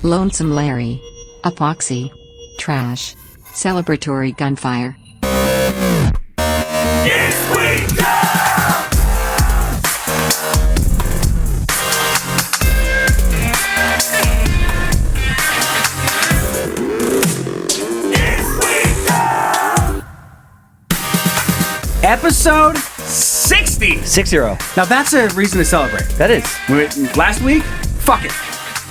Lonesome Larry. Epoxy. Trash. Celebratory Gunfire. Episode 60. 60. Now that's a reason to celebrate. That is. Last week, fuck it.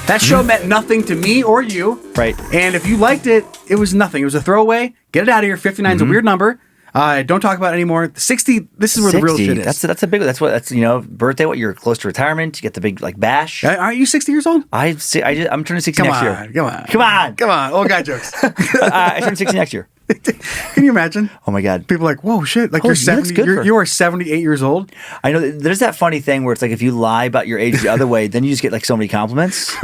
That show meant nothing to me or you. Right. And if you liked it, it was nothing. It was a throwaway. Get it out of here. 59 is a weird number. Don't talk about it anymore. 60, this is where the real shit is. That's a big, that's birthday, you're close to retirement, you get the big, bash. Aren't you 60 years old? I'm turning 60 next year. Come on. Old guy jokes. I turn 60 next year. Can you imagine? Oh my God. People are like, whoa, shit. Like, Holy, you're 70, you are 78 years old. I know there's that funny thing where it's like, if you lie about your age the other way, then you just get so many compliments.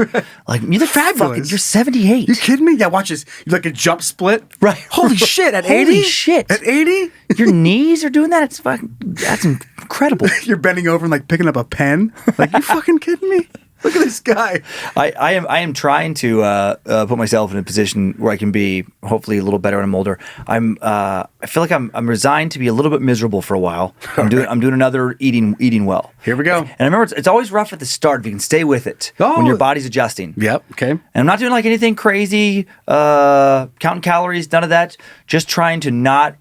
Like, you look fabulous. You're 78. You kidding me? Yeah, watch this. You like a jump split. Right. Holy shit. At 80? Holy shit. At 80? Your knees are doing that? That's incredible. You're bending over and picking up a pen. Like, you fucking kidding me? Look at this guy. I am trying to put myself in a position where I can be hopefully a little better when I'm older. I feel like I'm resigned to be a little bit miserable for a while. I'm doing another eating well. Here we go. And I remember it's always rough at the start if you can stay with it when your body's adjusting. Yep. Okay. And I'm not doing anything crazy, counting calories, none of that. Just trying to not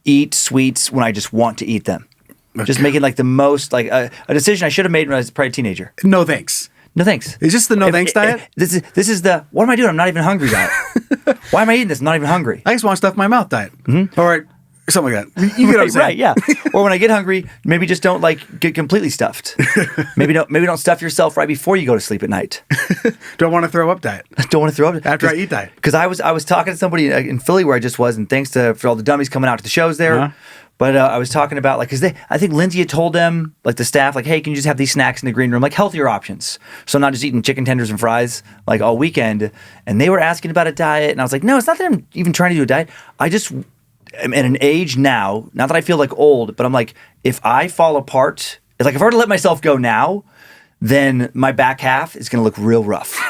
eat sweets when I just want to eat them. Okay. Just making the most a decision I should have made when I was probably a teenager. No thanks. No thanks. Is this the no thanks diet? This is the what am I doing? I'm not even hungry diet. Why am I eating this? I'm not even hungry. I just want stuff in my mouth diet. Mm-hmm. All right. Something like that. You get what I'm saying? Right, yeah. Or when I get hungry, maybe just don't get completely stuffed. Maybe don't stuff yourself right before you go to sleep at night. Don't want to throw up diet. Don't want to throw up after I eat diet. Because I was talking to somebody in Philly where I just was, and thanks for all the dummies coming out to the shows there. Uh-huh. But I was talking about because I think Lindsay had told them the staff hey, can you just have these snacks in the green room healthier options? So I'm not just eating chicken tenders and fries all weekend. And they were asking about a diet, and I was like, no, it's not that I'm even trying to do a diet. I just am at an age now, not that I feel old, but I'm if I fall apart, it's if I were to let myself go now, then my back half is going to look real rough,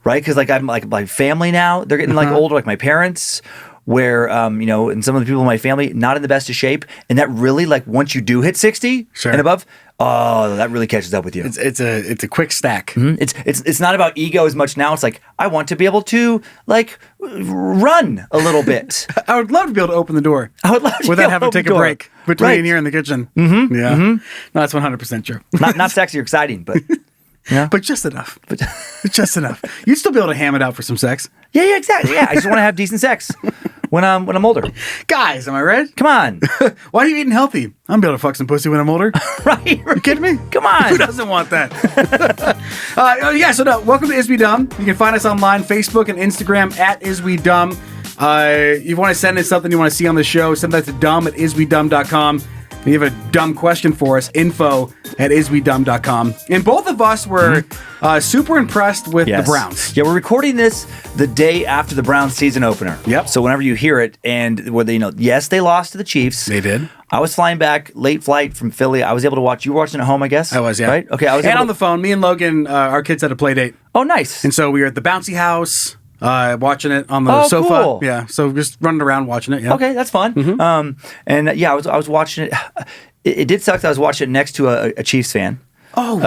right? Because I'm my family now, they're getting older, my parents. Where, and some of the people in my family, not in the best of shape. And that really, once you do hit 60 and above, that really catches up with you. It's a quick stack. Mm-hmm. It's not about ego as much now. It's I want to be able to, run a little bit. I would love to be able to open the door. I would love to without having to take a break between here and the kitchen. Mm-hmm. Yeah. Mm-hmm. No, that's 100% true. Not sexy or exciting, but... Yeah. But just enough. Just enough. You'd still be able to ham it out for some sex. Yeah, exactly. Yeah, I just want to have decent sex when I'm older. Guys, am I right? Come on. Why are you eating healthy? I'm gonna be able to fuck some pussy when I'm older. Right. You kidding me? Come on. Who doesn't want that? Welcome to Is We Dumb. You can find us online, Facebook and Instagram at Is We Dumb. You want to send in something you want to see on the show, send that to dumb@iswedumb.com. You have a dumb question for us, info@iswedumb.com. And both of us were super impressed with the Browns. Yeah, we're recording this the day after the Browns season opener. Yep. So whenever you hear it, and whether yes, they lost to the Chiefs. They did. I was flying back, late flight from Philly. I was able to watch. You were watching at home, I guess? I was, yeah. Right? Okay, I was on the phone. Me and Logan, our kids had a play date. Oh, nice. And so we were at the bouncy house. Watching it on the sofa. Cool. Yeah, so just running around watching it. Yeah. Okay, that's fun. Mm-hmm. I was watching it. It did suck that I was watching it next to a Chiefs fan. Oh.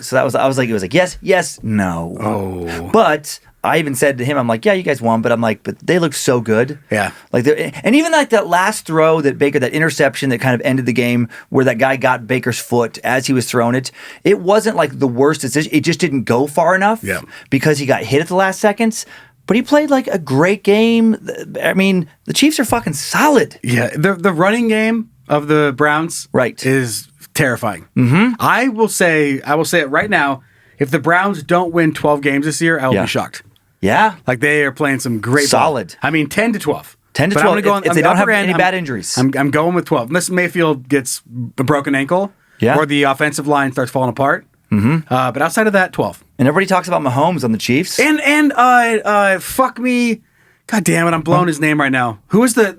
So that was it was yes, no. Oh. But I even said to him, I'm yeah, you guys won, but but they look so good. Yeah. And even that last throw that Baker, that interception that kind of ended the game where that guy got Baker's foot as he was throwing it, it wasn't the worst decision. It just didn't go far enough because he got hit at the last seconds. But he played a great game. I mean, the Chiefs are fucking solid. Yeah, the running game of the Browns is terrifying. Mm-hmm. I will say it right now. If the Browns don't win 12 games this year, I will be shocked. Yeah. They are playing some great solid ball. I mean, 10 to 12. 10 to 12 if they don't have any bad injuries. I'm going with 12. Unless Mayfield gets a broken ankle or the offensive line starts falling apart. Mm-hmm. But outside of that, 12. And everybody talks about Mahomes on the Chiefs. And fuck me. God damn it, I'm blowing his name right now. Who was the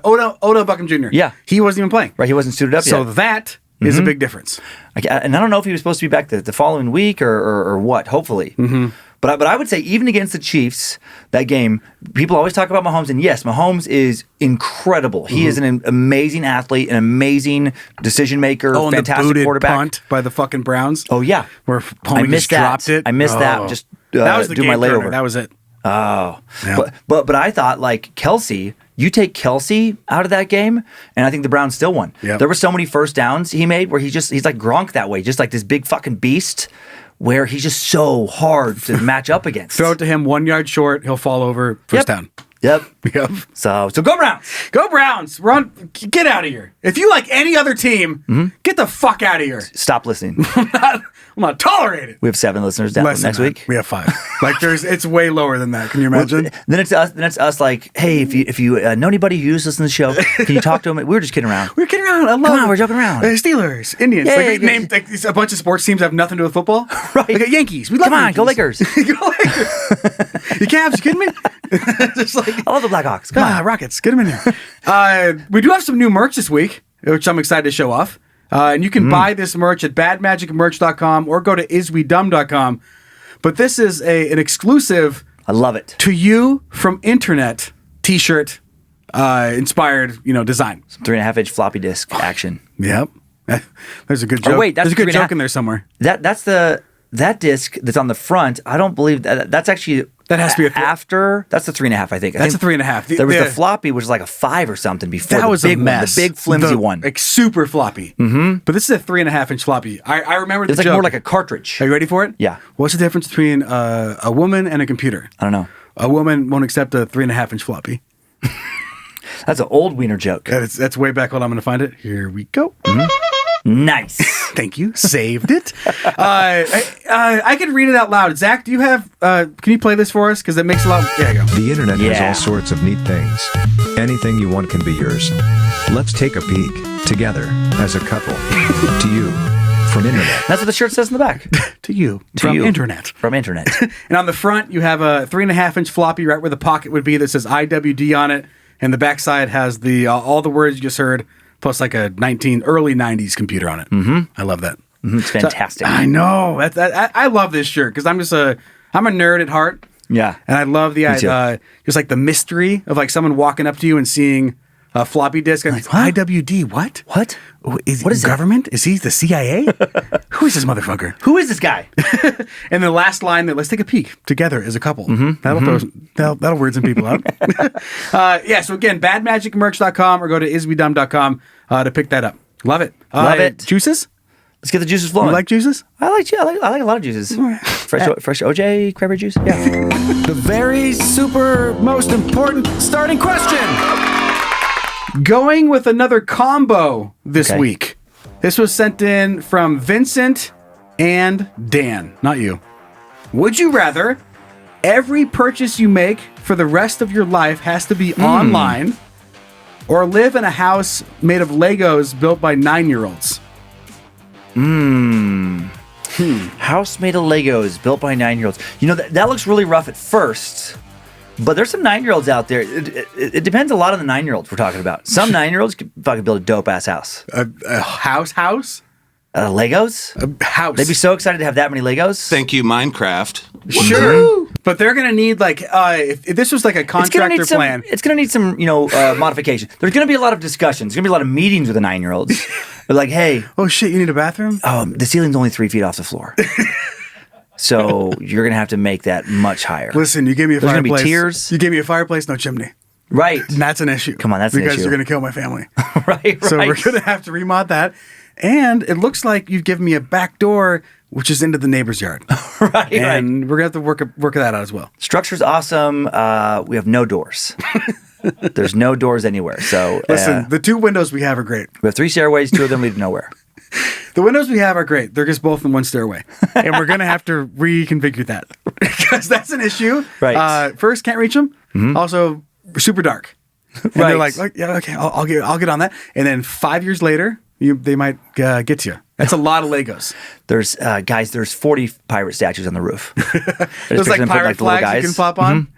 Odell Beckham Jr.? Yeah. He wasn't even playing. Right, he wasn't suited up yet. So that is a big difference. And I don't know if he was supposed to be back the following week or what, hopefully. Mm-hmm. But I would say even against the Chiefs, that game, people always talk about Mahomes, and yes, Mahomes is incredible. He is an amazing athlete, an amazing decision maker, fantastic the booted quarterback. Punt by the fucking Browns. Oh yeah, where Homie just dropped it. I missed that. Just that was the do game my turner. layover. That was it. Oh, Yeah. but I thought like Kelsey. You take Kelsey out of that game, and I think the Browns still won. Yep. There were so many first downs he made where he's like Gronk that way, just like this big fucking beast, where he's just so hard to match up against. Throw it to him 1 yard short, he'll fall over, first down. Yep. Yep. So go Browns. Go Browns. Get out of here. If you like any other team, get the fuck out of here. Stop listening. I'm not tolerated. We have 7 listeners down Less than next that. week. We have 5. Like it's way lower than that. Can you imagine? Then it's us. Like, hey, if you know anybody who uses this in the show, can you talk to them? We were just kidding around. We're kidding around. I love Come on, it. we're joking around. Steelers, Indians. Yeah, like, yeah, name like, a bunch of sports teams that have nothing to do with football. Right. Like Yankees. We love Come on, Yankees. go Lakers. Go Lakers. You Cavs, you kidding me? Just like I love the Blackhawks. Come on. Rockets, get them in here. We do have some new merch this week, which I'm excited to show off. And you can buy this merch at badmagicmerch.com or go to iswedumb.com. But this is an exclusive I love it. to you from internet t-shirt inspired, design. 3.5-inch floppy disk action. Yep. There's a good joke. Oh, wait, that's There's a good 3.5 joke in there somewhere. That's that disc that's on the front. I don't believe that's actually That has to be after. That's the 3.5. I think. That's a 3.5. There was the floppy, which was like a 5 or something before. That was the big a mess. one, the big flimsy one. Like super floppy. Mm-hmm. But this is a 3.5-inch floppy. I remember the It's like joke. more like a cartridge. Are you ready for it? Yeah. What's the difference between a woman and a computer? I don't know. A woman won't accept a 3.5-inch floppy. That's an old wiener joke. That's way back. Hold on, I'm going to find it. Here we go. Nice. Thank you. Saved it. I could read it out loud. Zach, do you have? Can you play this for us? Because it makes a lot. There you go. The internet has Yeah. all sorts of neat things. Anything you want can be yours. Let's take a peek together as a couple. To you from internet. That's what the shirt says in the back. To you To from you. internet. From internet. And on the front, you have a 3.5-inch floppy right where the pocket would be that says IWD on it, and the backside has the all the words you just heard, plus like a early 90s computer on it. Mm-hmm. I love that. It's fantastic. I know. I love this shirt because I'm a nerd at heart. Yeah. And I love the Me too. just like the mystery of like someone walking up to you and seeing a floppy disk. And like, what? IWD, what? What? What is that? government? Is he the CIA? Who is this motherfucker? Who is this guy? And the last line that let's take a peek together as a couple. That'll weird some people out. So again, badmagicmerch.com or go to iswedumb.com to pick that up. Love it. Love it. Juices? Let's get the juices flowing. You like juices? I like a lot of juices. Fresh OJ cranberry juice. Yeah. The very super most important starting question. Going with another combo this Okay. week. This was sent in from Vincent and Dan, not you. Would you rather every purchase you make for the rest of your life has to be online or live in a house made of Legos built by 9-year-olds? House made of Legos, built by 9-year-olds. You know, that looks really rough at first, but there's some 9-year-olds out there. It depends a lot on the 9-year-olds we're talking about. Some 9-year-olds could fucking build a dope-ass house. A house? Legos? A house. They'd be so excited to have that many Legos. Thank you, Minecraft. Sure. But they're going to need, like, if this was like a contractor plan. It's going to need some, modification. There's going to be a lot of discussions. There's going to be a lot of meetings with the 9-year-olds. They're like, hey, Oh, shit, you need a bathroom? the ceiling's only 3 feet off the floor. So you're going to have to make that much higher. Listen, you gave me a There's gonna fireplace. be tears. You gave me a fireplace, no chimney. Right. And that's an issue. Come on, that's an because issue. you're going to kill my family. right. So we're going to have to remod that. And it looks like you've given me a back door, which is into the neighbor's yard. right. And we're going to have to work that out as well. Structure's awesome. We have no doors. There's no doors anywhere. So Listen, the 2 windows we have are great. we have 3 stairways. 2 of them lead to nowhere. The windows we have are great. They're just both in one stairway. And we're going to have to reconfigure that because that's an issue. Right. First, can't reach them. Also, super dark. And Right. they're like, yeah, okay, I'll get on that. And then 5 years later, they might get to you. That's a lot of Legos. There's guys. There's 40 pirate statues on the roof. There's like pirate flags you can pop on.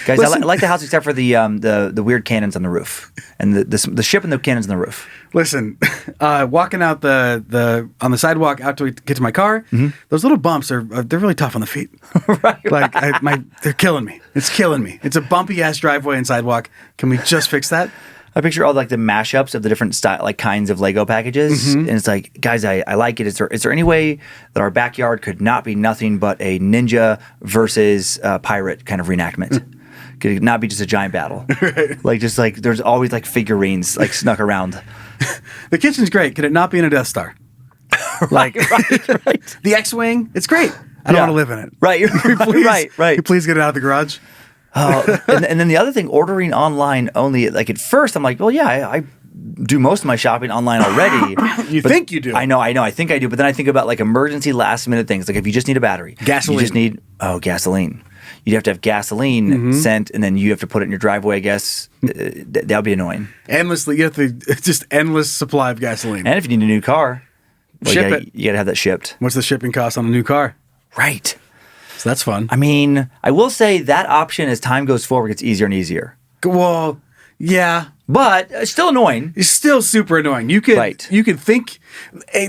Guys, I like the house except for the weird cannons on the roof and the ship and the cannons on the roof. Listen, walking out on the sidewalk out to get to my car, those little bumps they're really tough on the feet. Right. Like they're killing me. It's killing me. It's a bumpy ass driveway and sidewalk. Can we just fix that? I picture all like the mashups of the different kinds of Lego packages, and it's like, guys, I like it. Is there any way that our backyard could not be nothing but a ninja versus pirate kind of reenactment? Could it not be just a giant battle? Right. Like there's always like figurines like snuck around. The kitchen's great. Could it not be in a Death Star? Right. The X-wing, it's great. I don't want to live in it. Right. Please, right. Can you please get it out of the garage? And then the other thing, ordering online only. Like at first, I'm like, well, yeah, I do most of my shopping online already. You think you do? I know. I think I do. But then I think about like emergency last minute things. Like if you just need a battery, gasoline. You just need gasoline. You'd have to have gasoline sent, and then you have to put it in your driveway. I guess that would be annoying. Endlessly, you have to just endless supply of gasoline. And if you need a new car, ship it. You gotta have that shipped. What's the shipping cost on a new car? Right. So that's fun. I mean, I will say that option as time goes forward gets easier and easier. Well, yeah. But still annoying. It's still super annoying. You could think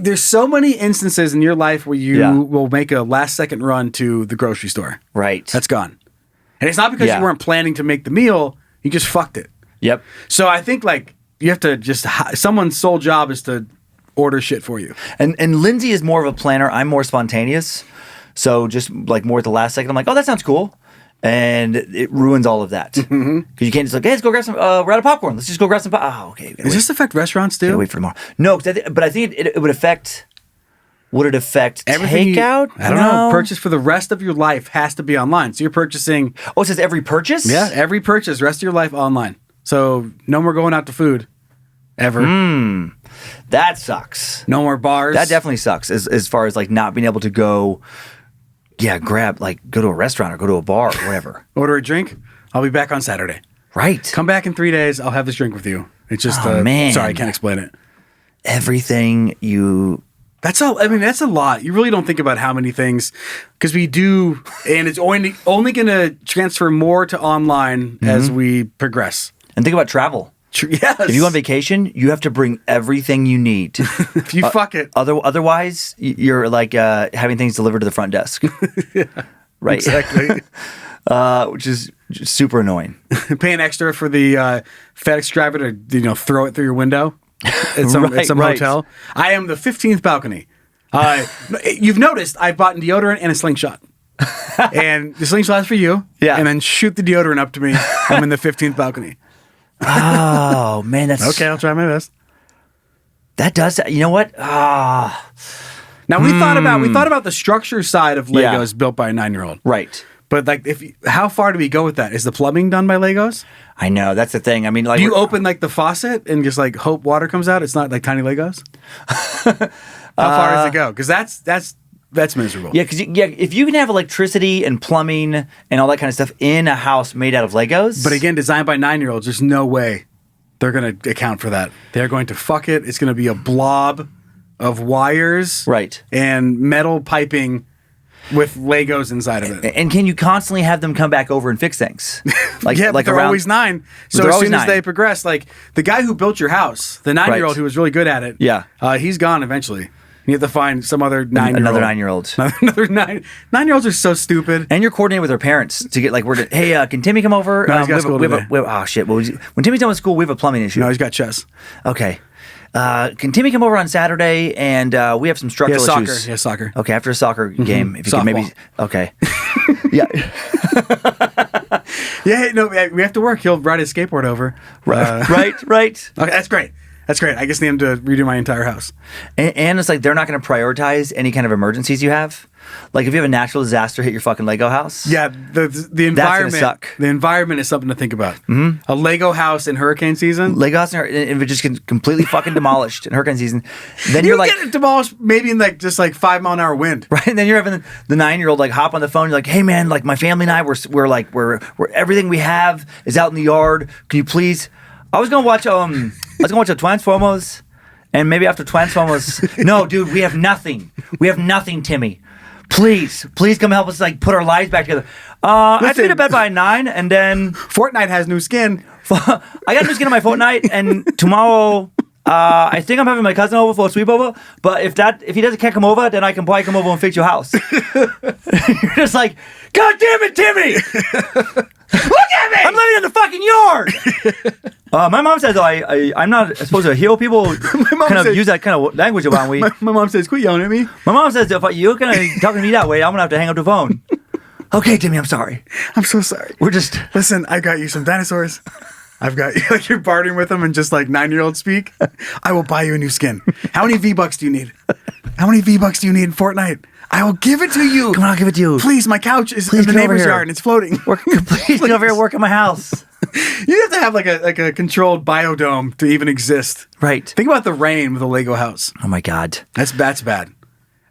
there's so many instances in your life where you will make a last second run to the grocery store. Right. That's gone. And it's not because you weren't planning to make the meal, you just fucked it. Yep. So I think like you have to just someone's sole job is to order shit for you. And Lindsay is more of a planner. I'm more spontaneous. So just like more at the last second, I'm like, oh, that sounds cool. And it ruins all of that. Because you can't just like, hey, let's go grab some, we're out of popcorn. Let's just go grab some Oh, okay. Does this affect restaurants too? Wait for tomorrow. No, but I think it would affect, would it affect everything takeout? I don't know. Purchase for the rest of your life has to be online. So you're purchasing. Oh, it says every purchase? Yeah, every purchase, rest of your life online. So no more going out to food. Ever. That sucks. No more bars. That definitely sucks as far as like not being able to go, go to a restaurant or go to a bar or whatever. Order a drink. I'll be back on Saturday. Right. Come back in 3 days. I'll have this drink with you. It's just, man. Sorry, I can't explain it. Everything you... That's all. I mean, that's a lot. You really don't think about how many things, because we do, and it's only going to transfer more to online as we progress. And think about travel. Yes. If you go on vacation, you have to bring everything you need. If you fuck it. Otherwise, you're like having things delivered to the front desk. Yeah, right. Exactly. Which is just super annoying. Paying extra for the FedEx driver to throw it through your window at some hotel. I am the 15th balcony. You've noticed I've bought deodorant and a slingshot. And the slingshot is for you. Yeah. And then shoot the deodorant up to me. I'm in the 15th balcony. Oh man, that's okay. I'll try my best. That does. You know what? Now we thought about the structure side of Legos built by a 9-year-old. Right. But like, how far do we go with that? Is the plumbing done by Legos? I know, that's the thing. I mean, like, do you open like the faucet and just like hope water comes out? It's not like tiny Legos. How far does it go? Because that's miserable. Yeah, because if you can have electricity and plumbing and all that kind of stuff in a house made out of Legos. But again, designed by 9-year-olds, there's no way they're going to account for that. They're going to fuck it. It's going to be a blob of wires, right, and metal piping with Legos inside of it. And can you constantly have them come back over and fix things? Like, but they're always 9. So as soon as they progress, like the guy who built your house, the 9-year-old who was really good at it, he's gone eventually. You have to find some other 9-year-old. Another 9-year-old. Another 9-year-olds are so stupid. And you're coordinating with their parents to get like, hey, can Timmy come over? No, he's got school today. Oh shit! When Timmy's done with school, we have a plumbing issue. No, he's got chess. Okay. Can Timmy come over on Saturday? And we have some structural issues. He has soccer. Okay, after a soccer game, if you Softball. could maybe. Okay. Yeah. Yeah. No, we have to work. He'll ride his skateboard over. Right. Okay, that's great. That's great. I just need him to redo my entire house. And it's like they're not going to prioritize any kind of emergencies you have. Like if you have a natural disaster hit your fucking Lego house. Yeah, the environment. That's gonna suck. The environment is something to think about. Mm-hmm. A Lego house in hurricane season. Lego house, if it just gets completely fucking demolished in hurricane season, then you're like get it demolished maybe in like just like 5-mile-an-hour wind. Right, and then you're having the 9-year-old like hop on the phone. You're like, hey man, like my family and I, we're everything we have is out in the yard. Can you please? I was gonna watch a Transformers. And maybe after 20 was, no, dude, we have nothing. We have nothing, Timmy. Please come help us like put our lives back together. I have to be to bed by 9, and then Fortnite has new skin. I got new skin on my Fortnite, and tomorrow I think I'm having my cousin over for a sleepover. But if he can't come over, then I can probably come over and fix your house. You're just like, God damn it, Timmy! Look at me! I'm living in the fucking yard. My mom says I'm not supposed to heal people. Use that kind of language around me. My mom says, "Quit yelling at me." My mom says, if you're gonna talk to me that way, I'm gonna have to hang up the phone. Okay, Timmy, I'm sorry. I'm so sorry. Listen. I got you some dinosaurs. I've got like you're bartering with them and just like 9-year-old speak. I will buy you a new skin. How many V-Bucks do you need? How many V-Bucks do you need in Fortnite? I will give it to you. Come on, I'll give it to you. Please, my couch is in the neighbor's yard and it's floating. Please get over here and work in my house. You have to have like a controlled biodome to even exist. Right. Think about the rain with a Lego house. Oh my God. That's bad.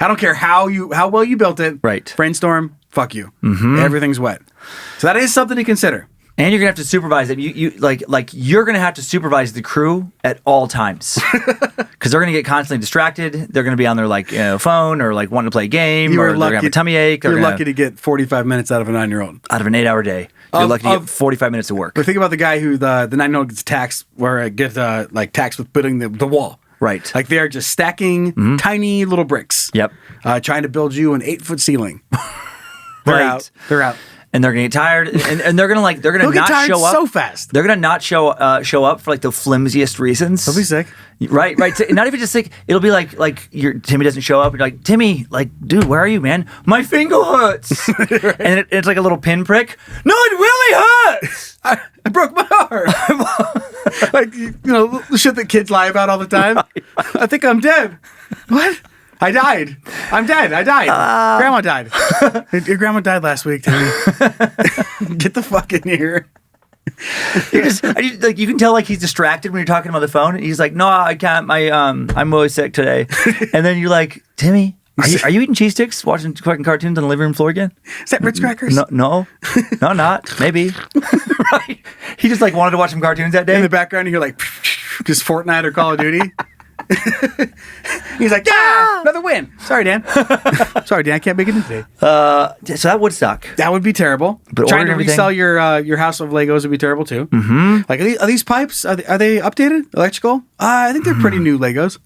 I don't care how well you built it. Right. Brainstorm, fuck you. Mm-hmm. Everything's wet. So that is something to consider. And you're gonna have to supervise it. You're gonna have to supervise the crew at all times because they're gonna get constantly distracted. They're gonna be on their phone or wanting to play a game, or they're gonna have a tummy ache. You're lucky to get 45 minutes out of a 9-year-old. Out of an 8-hour day, you're lucky to get 45 minutes of work. But think about the guy who the 9-year-old gets taxed, taxed with building the wall. Right. Like they're just stacking tiny little bricks. Yep. Trying to build you an 8-foot ceiling. Right. They're out. And they're gonna get tired, and they're gonna not show up so fast. They're gonna not show up for the flimsiest reasons. They'll be sick, right? Not even just sick. It'll be your Timmy doesn't show up. You're like, Timmy, dude, where are you, man? My finger hurts, right. And it's like a little pinprick. No, it really hurts. I broke my arm. The shit that kids lie about all the time. I think I'm dead. What? I died. I'm dead. I died. Grandma died. Your grandma died last week, Timmy. Get the fuck in here. You can tell he's distracted when you're talking to him on the phone. He's like, no, I can't. I'm really sick today. And then you're like, Timmy, are you eating cheese sticks, watching fucking cartoons on the living room floor again? Is that Ritz crackers? No, not. Maybe. Right. He just wanted to watch some cartoons that day. In the background, you hear just Fortnite or Call of Duty. He's like, yeah, another win. Sorry, Dan. I can't make it in today. So that would suck. That would be terrible. But trying to resell your house of Legos would be terrible too. Mm-hmm. Are these pipes? Are they updated? Electrical? I think they're pretty new Legos.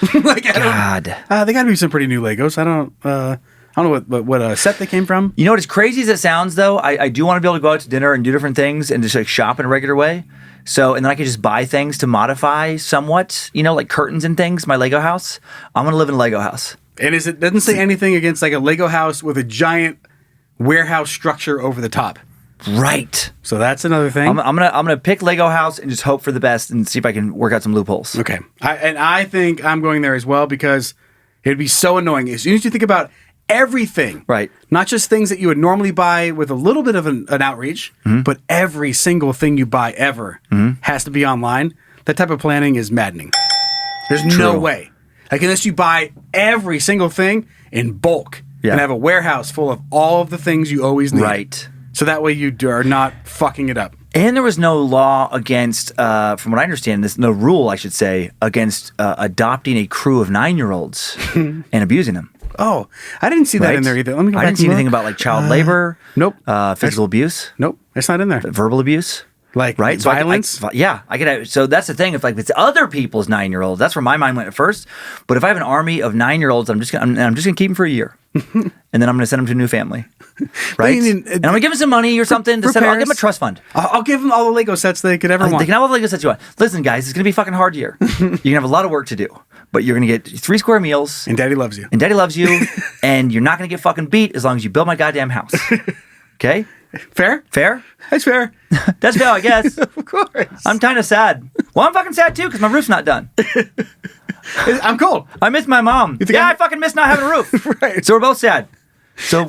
God, they got to be some pretty new Legos. I don't know what set they came from. You know what? As crazy as it sounds, though, I do want to be able to go out to dinner and do different things and just shop in a regular way. So, and then I could just buy things to modify somewhat, like curtains and things, my Lego house. I'm going to live in a Lego house. And it doesn't say anything against a Lego house with a giant warehouse structure over the top. Right. So that's another thing. I'm gonna pick Lego house and just hope for the best and see if I can work out some loopholes. Okay. I think I'm going there as well because it'd be so annoying. As soon as you think about everything, right? Not just things that you would normally buy with a little bit of an outreach, but every single thing you buy ever has to be online. That type of planning is maddening. There's no way. Unless you buy every single thing in bulk and have a warehouse full of all of the things you always need. Right. So that way you are not fucking it up. And there was no law against, from what I understand, no rule, I should say, against adopting a crew of 9-year-olds and abusing them. Oh, I didn't see that in there either. Let me go back I didn't see anything about child labor. Nope. Physical abuse. Nope. It's not in there. Verbal abuse. Right? Violence. So so that's the thing. If it's other people's 9-year-olds, that's where my mind went at first. But if I have an army of 9-year-olds, I'm just gonna keep them for a year, and then I'm gonna send them to a new family. Right? And I'm gonna give them some money or something to set up. I'll give them a trust fund. I'll give them all the Lego sets they could ever want. They can have all the Lego sets you want. Listen, guys, it's gonna be a fucking hard year. You're gonna have a lot of work to do, but you're gonna get 3 square meals. And Daddy loves you. And you're not gonna get fucking beat as long as you build my goddamn house. Okay? Fair? That's fair. That's fair, I guess. Of course. I'm kind of sad. Well, I'm fucking sad too because my roof's not done. I'm cold. I miss my mom. I fucking miss not having a roof. Right. So we're both sad. So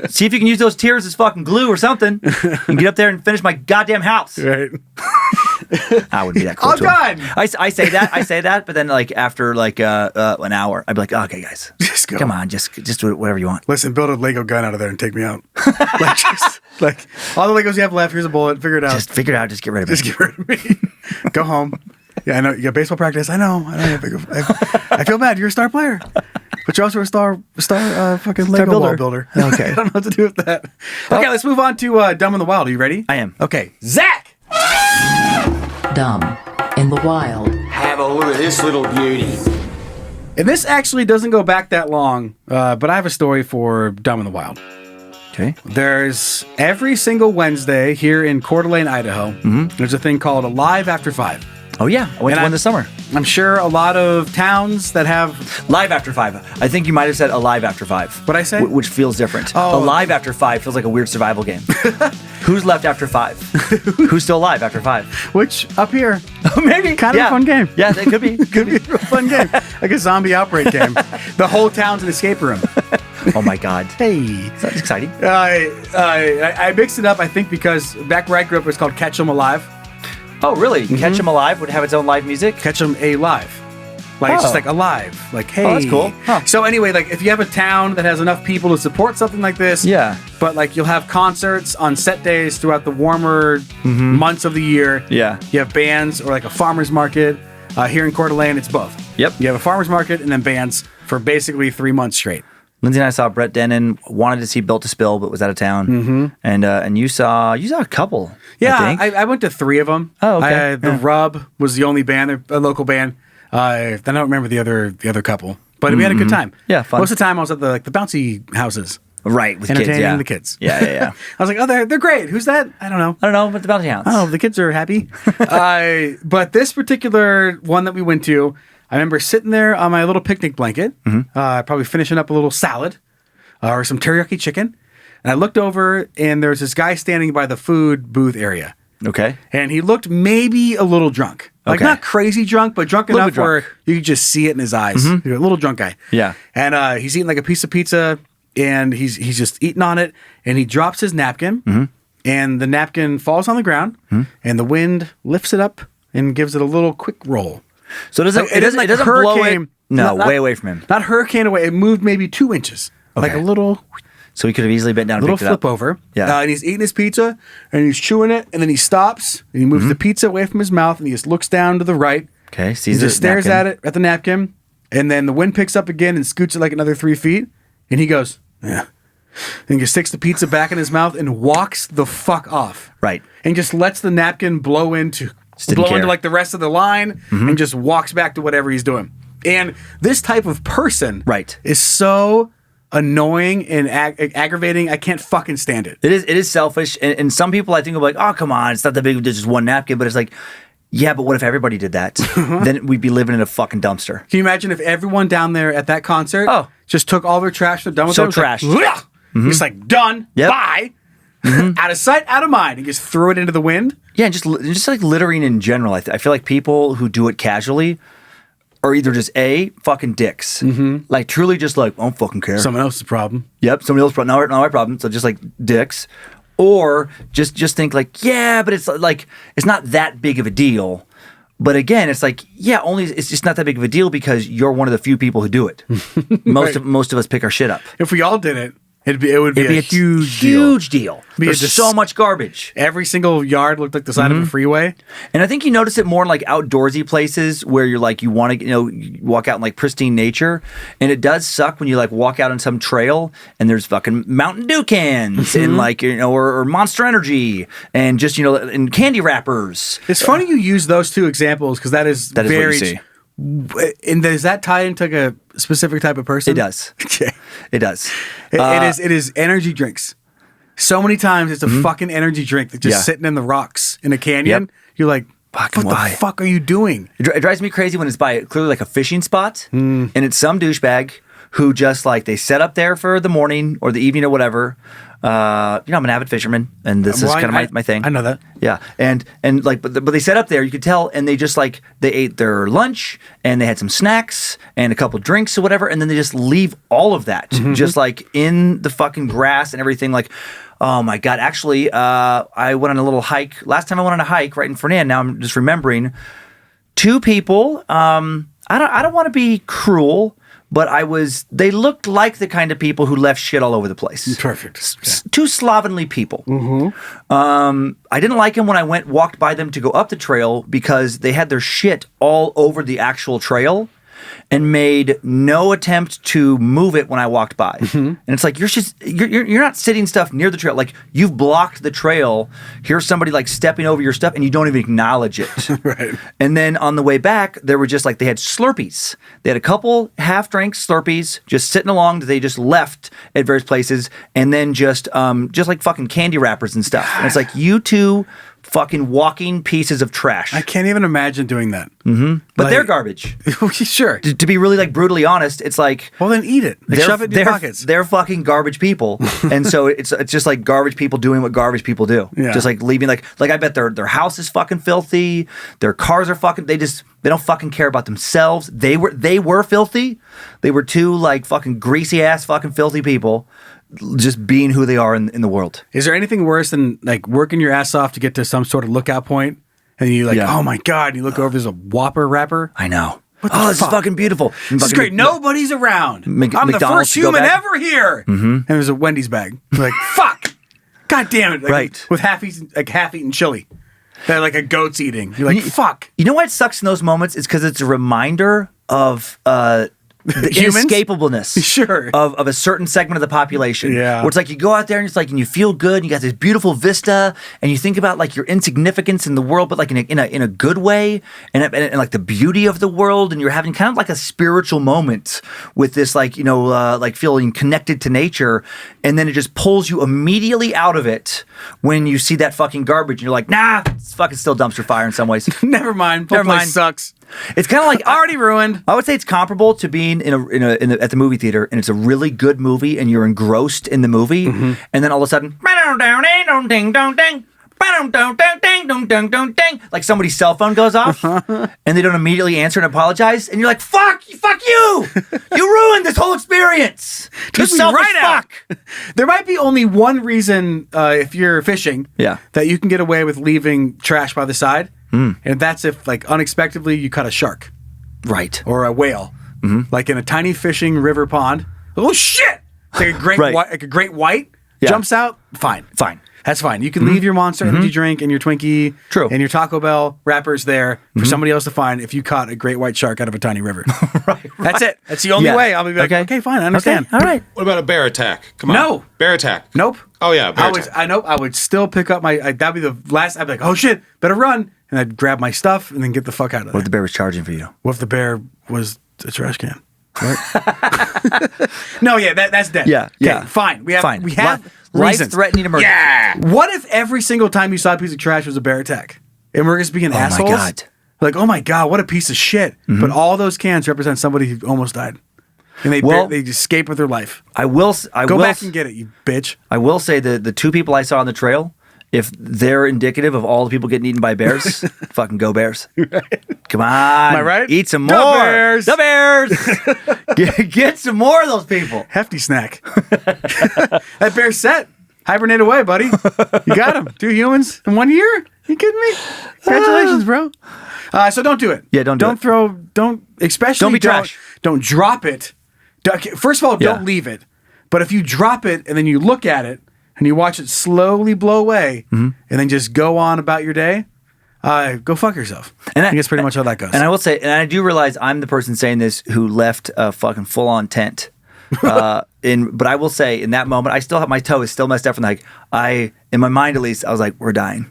see if you can use those tears as fucking glue or something and get up there and finish my goddamn house. Right. I would be that cool. Oh, God. I say that, but then after an hour, I'd be like, okay, guys, just go. Come on, just do whatever you want. Listen, build a Lego gun out of there and take me out. All the Legos you have left, here's a bullet. Figure it out. Just figure it out. Just get rid of me. Just get rid of me. Go home. Yeah, I know. You got baseball practice. I know. I feel bad. You're a star player. But you're also a star fucking Lego wall builder. Okay. I don't know what to do with that. Okay, let's move on to Dumb in the Wild. Are you ready? I am. Okay. Zach! Dumb in the Wild. Have a look at this little beauty. And this actually doesn't go back that long, but I have a story for Dumb in the Wild. Okay. There's every single Wednesday here in Coeur d'Alene, Idaho, there's a thing called Alive After 5. Oh, yeah. I went to one this summer. I'm sure a lot of towns that have... Live After 5. I think you might have said Alive After 5. What'd I say? Which feels different. Oh. Alive After 5 feels like a weird survival game. Who's left after 5? Who's still alive after 5? Which, up here, Maybe. kind of a fun game. Yeah, it could be. Could be a real fun game. Like a zombie outbreak game. The whole town's an escape room. Oh, my God. Hey. That's exciting. I mixed it up, I think, because back where I grew up, it was called Catch 'em Alive. Oh, really? Catch 'em Alive would have its own live music? Catch 'em alive. Like, it's just like alive. Like, hey. Oh, that's cool. Huh. So anyway, like, if you have a town that has enough people to support something like this, Yeah. but like you'll have concerts on set days throughout the warmer months of the year. Yeah. You have bands or like a farmer's market. Here in Coeur d'Alene, it's both. Yep. You have a farmer's market and then bands for basically 3 months straight. Lindsay and I saw Brett Dennen, wanted to see Built to Spill, but was out of town. And you saw a couple. Yeah, I think. I went to 3 of them. Oh, okay. The Rub was the only band, a local band. I don't remember the other couple, but we had a good time. Yeah, fun. Most of the time I was at the bouncy houses, Right, with kids, entertaining yeah. the kids. Yeah. I was like, oh, they're great. Who's that? I don't know. I don't know, but the Bounty Hounds. Oh, the kids are happy. But this particular one that we went to, I remember sitting there on my little picnic blanket, probably finishing up a little salad or some teriyaki chicken. And I looked over, and there was this guy standing by the food booth area. Okay. And he looked maybe a little drunk. Like, Okay. not crazy drunk, but drunk Little enough bit drunk. where you could just see it in his eyes. A little drunk guy. Yeah. And he's eating like a piece of pizza, and he's just eating on it, and he drops his napkin, and the napkin falls on the ground, and the wind lifts it up and gives it a little quick roll. So it Like, doesn't blow hurricane. it. No, Not- way away from him. Not hurricane away. It moved maybe 2 inches. Like a Okay. little So he could have easily bent down and little picked it up. flip over. Yeah. And he's eating his pizza, and he's chewing it, and then he stops, and he moves the pizza away from his mouth, and he just looks down to the right. Okay, He sees just the stares napkin. at the napkin, and then the wind picks up again and scoots it like another 3 feet, and he goes, yeah. And he just sticks the pizza back in his mouth and walks the fuck off. Right. And just lets the napkin blow into didn't care. like the rest of the line, and just walks back to whatever he's doing. And this type of person Right. is so annoying and aggravating. I can't fucking stand it. It is selfish, and some people I think are like, oh, come on, it's not that big of just one napkin, but it's like, yeah, but what if everybody did that? Then we'd be living in a fucking dumpster. Can you imagine if everyone down there at that concert just took all their trash and done with So it? It was like, trashed. "Ugh!" It's like, done, Yep. bye. Out of sight, out of mind. And just threw it into the wind. Yeah, and just like littering in general. I feel like people who do it casually are either just fucking dicks. Like truly just like, I don't fucking care. Someone else's problem. Yep, somebody else's problem. Not my problem. So just like dicks. Or just think like, yeah, but it's like, it's not that big of a deal. But again, it's like, yeah, it's just not that big of a deal because you're one of the few people who do it. Most of us pick our shit up. If we all did it, it would be a huge deal. Huge deal. Be a There's so much garbage. Every single yard looked like the side of a freeway. And I think you notice it more in like outdoorsy places where you're like, you want to, you walk out in like pristine nature. And it does suck when you like walk out on some trail and there's fucking Mountain Dew cans and like, or Monster Energy and just, and candy wrappers. It's funny you use those two examples because that is That is very. what you see. And does that tie into like a specific type of person? It does. Okay. It does. It is energy drinks. So many times it's a fucking energy drink that's just Yeah. sitting in the rocks in a canyon. Yep. You're like, Fucking what why? the fuck are you doing? It drives me crazy when it's by clearly like a fishing spot and it's some douchebag who just like they set up there for the morning or the evening or whatever. I'm an avid fisherman and this Well, is kind of my thing. I know that. Yeah. And like, but they set up there, you could tell, and they just like, they ate their lunch and they had some snacks and a couple drinks or whatever. And then they just leave all of that just like in the fucking grass and everything. Like, oh my God. Actually, I went on a little hike. Last time I went on a hike right in Fernand. Now I'm just remembering 2 people. I don't want to be cruel, but they looked like the kind of people who left shit all over the place. Perfect. Two slovenly people. I didn't like them when I walked by them to go up the trail because they had their shit all over the actual trail and made no attempt to move it when I walked by. And it's like, you're not sitting stuff near the trail. Like, you've blocked the trail. Here's somebody like stepping over your stuff and you don't even acknowledge it. Right. And then on the way back, there were just like, they had Slurpees. They had a couple half-drank Slurpees just sitting along that they just left at various places, and then just like fucking candy wrappers and stuff. And it's like, you two fucking walking pieces of trash. I can't even imagine doing that. But they're garbage. Sure. To be really like brutally honest, it's like, Well, then eat it. Like, shove it in your pockets. They're fucking garbage people, and so it's just like garbage people doing what garbage people do. Yeah. Just like leaving like I bet their house is fucking filthy. Their cars are fucking. They don't fucking care about themselves. They were filthy. They were two like fucking greasy ass fucking filthy people, just being who they are in the world. Is there anything worse than like working your ass off to get to some sort of lookout point, and you like, oh my God, you look over, there's a Whopper wrapper. I know. What the This is fuck? fucking beautiful. This is great. Nobody's around. I'm the McDonald's first to go human back. ever here. And there's a Wendy's bag. You're like, fuck. God damn it. Like, Right. With half-eaten chili that like a goat's eating. You're like, fuck. You know why it sucks in those moments? It's because it's a reminder of the Humans? inescapableness Sure. of a certain segment of the population. Yeah. Where it's like you go out there and it's like, and you feel good, and you got this beautiful vista, and you think about like your insignificance in the world, but like in a good way, and like the beauty of the world, and you're having kind of like a spiritual moment with this, like, you know, like feeling connected to nature, and then it just pulls you immediately out of it when you see that fucking garbage, and you're like, nah, it's fucking still dumpster fire in some ways. Never mind. Never Place mind. sucks. It's kind of like Already ruined. I would say it's comparable to being at the movie theater, and it's a really good movie, and you're engrossed in the movie, and then all of a sudden, like somebody's cell phone goes off, and they don't immediately answer and apologize, and you're like, fuck you, you ruined this whole experience. You Took me selfish right out. fuck. There might be only one reason if you're fishing that you can get away with leaving trash by the side. And that's if, like, unexpectedly you cut a shark. Right. Or a whale. Like in a tiny fishing river pond. Oh, shit! It's like a great Right. white, like a great white Yeah. jumps out. Fine. That's fine. You can leave your Monster Energy drink and your Twinkie and your Taco Bell wrappers there for somebody else to find if you caught a great white shark out of a tiny river. Right. That's it. That's the only Yeah. way. I'll be like, okay, fine, I understand. Okay. All right. What about a bear attack? Come on. No. Bear attack. Nope. Oh, yeah, bear attack. I would still pick up that'd be the last. I'd be like, oh shit, better run. And I'd grab my stuff and then get the fuck out of there. What if the bear was charging for you? What if the bear was a trash can? Right? No, yeah, that's dead. Yeah, Okay, yeah. Fine. We have reasons. Life-threatening emergency. Yeah. What if every single time you saw a piece of trash was a bear attack? And we're just being assholes? my God. Like, oh my God, what a piece of shit. But all those cans represent somebody who almost died. And they just escape with their life. Go back and get it, you bitch. I will say the two people I saw on the trail, if they're indicative of all the people getting eaten by bears, fucking go Bears. Come on. Am I right? Eat some Go more. Bears. The Bears. get some more of those people. Hefty snack. That bear's set. Hibernate away, buddy. You got him. 2 humans in 1 year? You kidding me? Congratulations, bro. So don't do it. Yeah, don't do it. Especially Don't be trash. Don't drop it. First of all, don't leave it. But if you drop it and then you look at it and you watch it slowly blow away and then just go on about your day, go fuck yourself. And I think that's pretty much how that goes. And I will say, and I do realize I'm the person saying this who left a fucking full-on tent. But I will say, in that moment, I still have my toe is still messed up from the hike. In my mind at least, I was like, we're dying.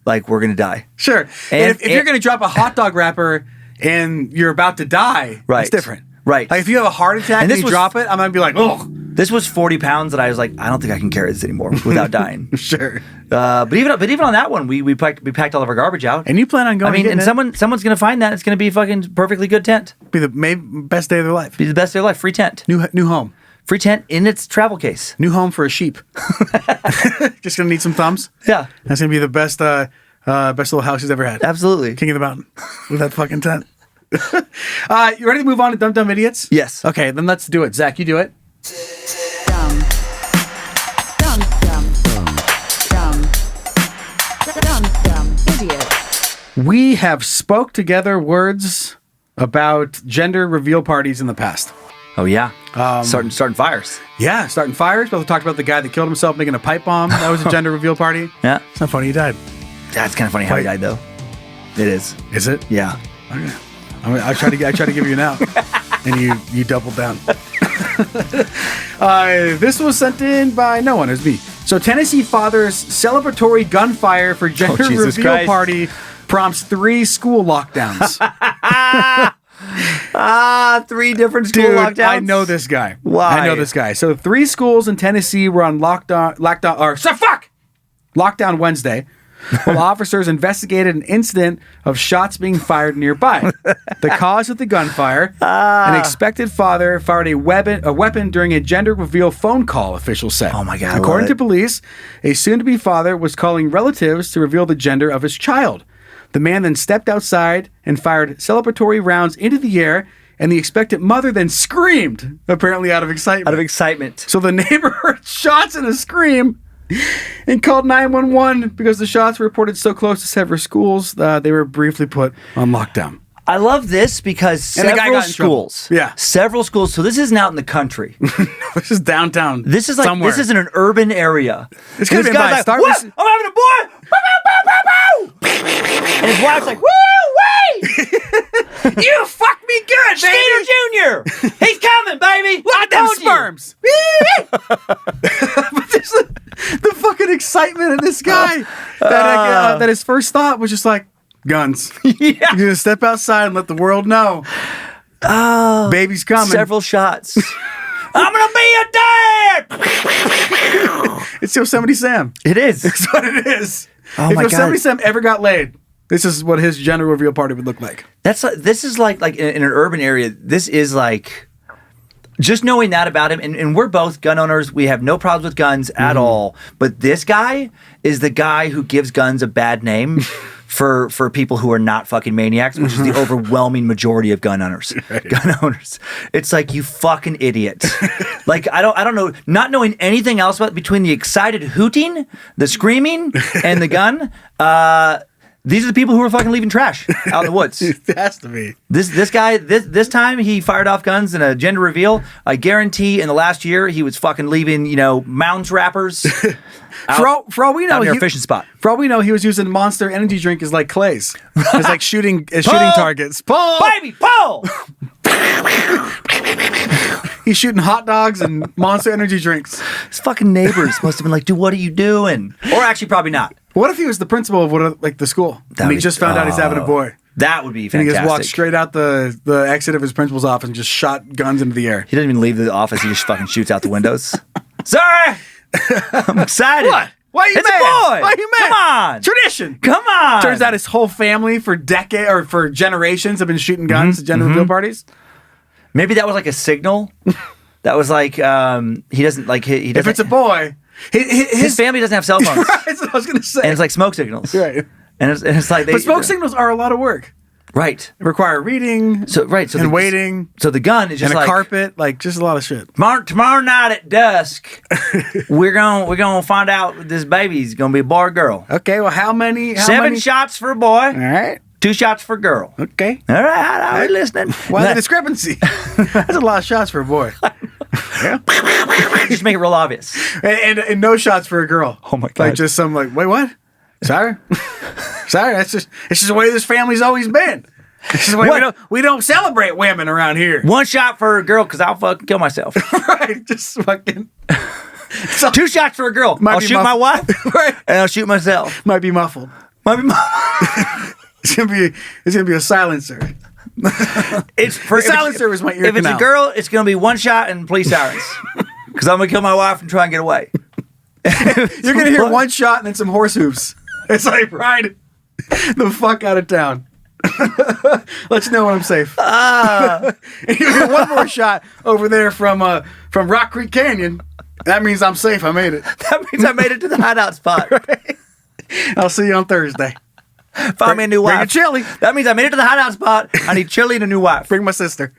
Like, we're gonna die. Sure. And if you're gonna drop a hot dog wrapper and you're about to die, Right. it's different. Right. Like if you have a heart attack and you drop it, I'm gonna be like, oh. This was 40 pounds that I was like, I don't think I can carry this anymore without dying. Sure. But even on that one, we packed all of our garbage out. And you plan on going? I mean, and and someone's gonna find that. It's gonna be a fucking perfectly good tent. Be the best day of their life. Be the best day of their life. Free tent. New home. Free tent in its travel case. New home for a sheep. Just gonna need some thumbs. Yeah. That's gonna be the best little house he's ever had. Absolutely. King of the mountain with that fucking tent. You ready to move on to Dumb Dumb Idiots? Yes. Okay, then let's do it. Zach, you do it. Dumb. Dumb, dumb. Dumb. Dumb, dumb. Idiot. We have spoke together words about gender reveal parties in the past. Oh yeah, starting fires. Yeah, starting fires. But we talked about the guy that killed himself making a pipe bomb. That was a gender reveal party. Yeah, it's not funny. He died. That's kind of funny how he died, though. It is. Is it? Yeah. Okay. I try to give you an out, and you doubled down. This was sent in by no one. It was me. So Tennessee father's celebratory gunfire for gender reveal party prompts 3 school lockdowns. 3 different school lockdowns. I know this guy. Why? I know this guy. So 3 schools in Tennessee were on lockdown Wednesday. While officers investigated an incident of shots being fired nearby. The cause of the gunfire, an expected father fired a weapon during a gender reveal phone call, officials said. Oh my God. According to police, a soon-to-be father was calling relatives to reveal the gender of his child. The man then stepped outside and fired celebratory rounds into the air, and the expectant mother then screamed, apparently out of excitement. So the neighbor heard shots and a scream and called 911 because the shots were reported so close to several schools. They were briefly put on lockdown. I love this because several schools. Yeah. Several schools. So this isn't out in the country. This is downtown. This is like somewhere. This is in an urban area. This guy's like, what? I'm having a boy! And his wife's like, woo, wait! You fucked me good, baby! Skeeter Jr. He's coming, baby! Look at them sperms! But there's the fucking excitement in this guy that his first thought was just like, guns. Yeah. He's gonna step outside and let the world know. Oh, baby's coming. Several shots. I'm gonna be a dad. It's Yosemite Sam. It is. It's what it is. Oh if my Yosemite God. Sam ever got laid, this is what his gender reveal party would look like. This is like in an urban area. This is like just knowing that about him, and we're both gun owners. We have no problems with guns at all. But this guy is the guy who gives guns a bad name for people who are not fucking maniacs, which is the overwhelming majority of gun owners. Right. Gun owners. It's like, you fucking idiot. Like, I don't know, not knowing anything else about between the excited hooting, the screaming, and the gun. These are the people who are fucking leaving trash out in the woods. It has to be. This guy, this time he fired off guns in a gender reveal. I guarantee in the last year he was fucking leaving, mounds wrappers. For all we know, near a fishing spot. For all we know, he was using Monster energy drink as like clays, as like shooting targets. Pull, baby, pull. He's shooting hot dogs and Monster energy drinks. His fucking neighbors must have been like, dude, what are you doing? Or actually, probably not. What if he was the principal of the school and he just found out he's having a boy? That would be And fantastic. he just walked straight out the exit of his principal's office and just shot guns into the air. He doesn't even leave the office. He just fucking shoots out the windows. Sorry. I'm excited. What? Why are you It's mad? a boy. Why are you mad? Come on. Tradition. Come on. Turns out his whole family for generations have been shooting guns at gender reveal parties. Maybe that was like a signal. That was like he doesn't like he doesn't. If it's a boy, his family doesn't have cell phones. Right, that's what I was going to say. And it's like smoke signals. Right. And it's like But smoke signals are a lot of work. Right. They require reading. And waiting. So the gun is just and a like carpet, like just a lot of shit. Tomorrow night at dusk, we're gonna find out if this baby's gonna be a boy or girl. Okay, well how many? 7 shots for a boy. All right. 2 shots for a girl. Okay. All right, are we listening? Why the discrepancy? That's a lot of shots for a boy. Yeah. Just make it real obvious. And no shots for a girl. Oh my God. Like just some like, wait, what? Sorry? Sorry, it's just the way this family's always been. It's just the way we don't celebrate women around here. 1 shot for a girl because I'll fucking kill myself. Right, just fucking 2 shots for a girl. I'll shoot my wife. Right. And I'll shoot myself. Might be muffled. It's gonna be a silencer. The silencer was my ear If it's canal. a girl, it's gonna be 1 shot and police sirens. Because I'm gonna kill my wife and try and get away. You're gonna hear 1 shot and then some horse hooves. It's like ride the fuck out of town. Let you know when I'm safe. And you hear 1 more shot over there from Rock Creek Canyon. That means I'm safe. I made it. That means I made it to the hideout spot. Right? I'll see you on Thursday. Find me a new wife. Bring a chili. That means I made it to the hideout spot. I need chili and a new wife. Bring my sister.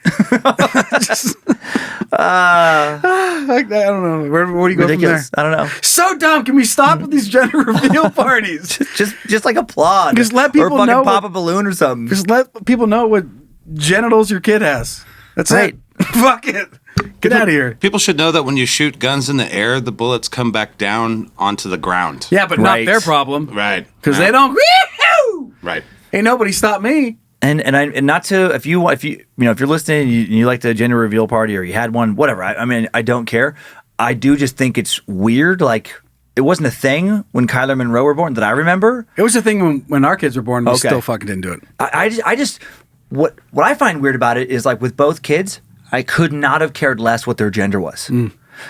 I don't know. Where do you go Ridiculous. from there? I don't know. So dumb. Can we stop with these gender reveal parties? Just like applaud. Just let people or fucking know pop a balloon or something. Just let people know what genitals your kid has. That's Right. it. Fuck it. Get out of here. People should know that when you shoot guns in the air, the bullets come back down onto the ground. Yeah, but Right. not their problem. Right. Because they don't. Woo-hoo! Right. Ain't nobody stop me. And not to if you're listening and you like the gender reveal party or you had one, whatever. I mean, I don't care. I do just think it's weird. Like, it wasn't a thing when Kyler and Monroe were born that I remember. It was a thing when our kids were born. We Okay. still fucking didn't do it. I just what I find weird about it is like with both kids, I could not have cared less what their gender was.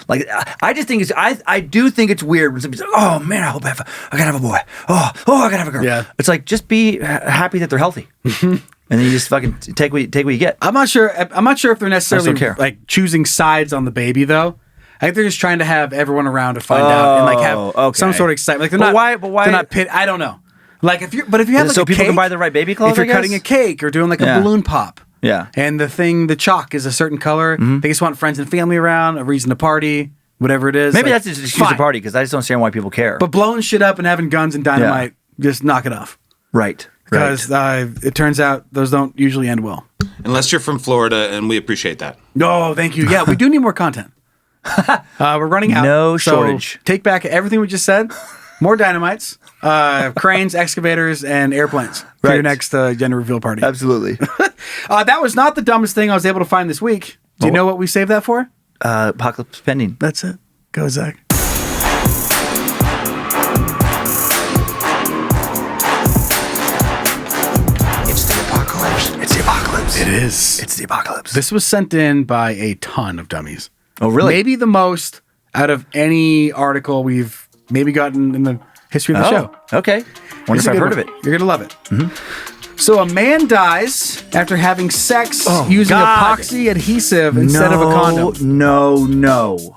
Like I just think I do think it's weird when somebody's like, oh man, I gotta have a boy. Oh, I gotta have a girl. Yeah. It's like just be happy that they're healthy, and then you just fucking take what you get. I'm not sure if they're necessarily care. like choosing sides on the baby though. I think they're just trying to have everyone around to find out and like have some sort of excitement. Like they're But not. why- They're not I don't know. Like if you have like so a people cake, can buy the right baby clothes. if you're I guess? cutting a cake or doing like a Yeah. balloon pop. Yeah. And the chalk is a certain color. They just want friends and family around, a reason to party, whatever it is. Maybe like, that's just an excuse to fine. party because I just don't understand why people care. But blowing shit up and having guns and dynamite, just knock it off. right. Because it turns out those don't usually end well. Unless you're from Florida, and we appreciate that. No, thank you. Yeah, we do need more content. We're running out. No So shortage. take back everything we just said. More dynamites, cranes, excavators, and airplanes for your Right. next gender reveal party. Absolutely. That was not the dumbest thing I was able to find this week. Do you know what we saved that for? Apocalypse pending. That's it. Go, Zach. It's the apocalypse. It's the apocalypse. It is. It's the apocalypse. This was sent in by a ton of dummies. Oh, really? Maybe the most out of any article we've maybe gotten in the history of the show. Okay. Wonder It's if a I've good heard of one. it. You're going to love it. So a man dies after having sex using God. epoxy adhesive instead of a condom. No.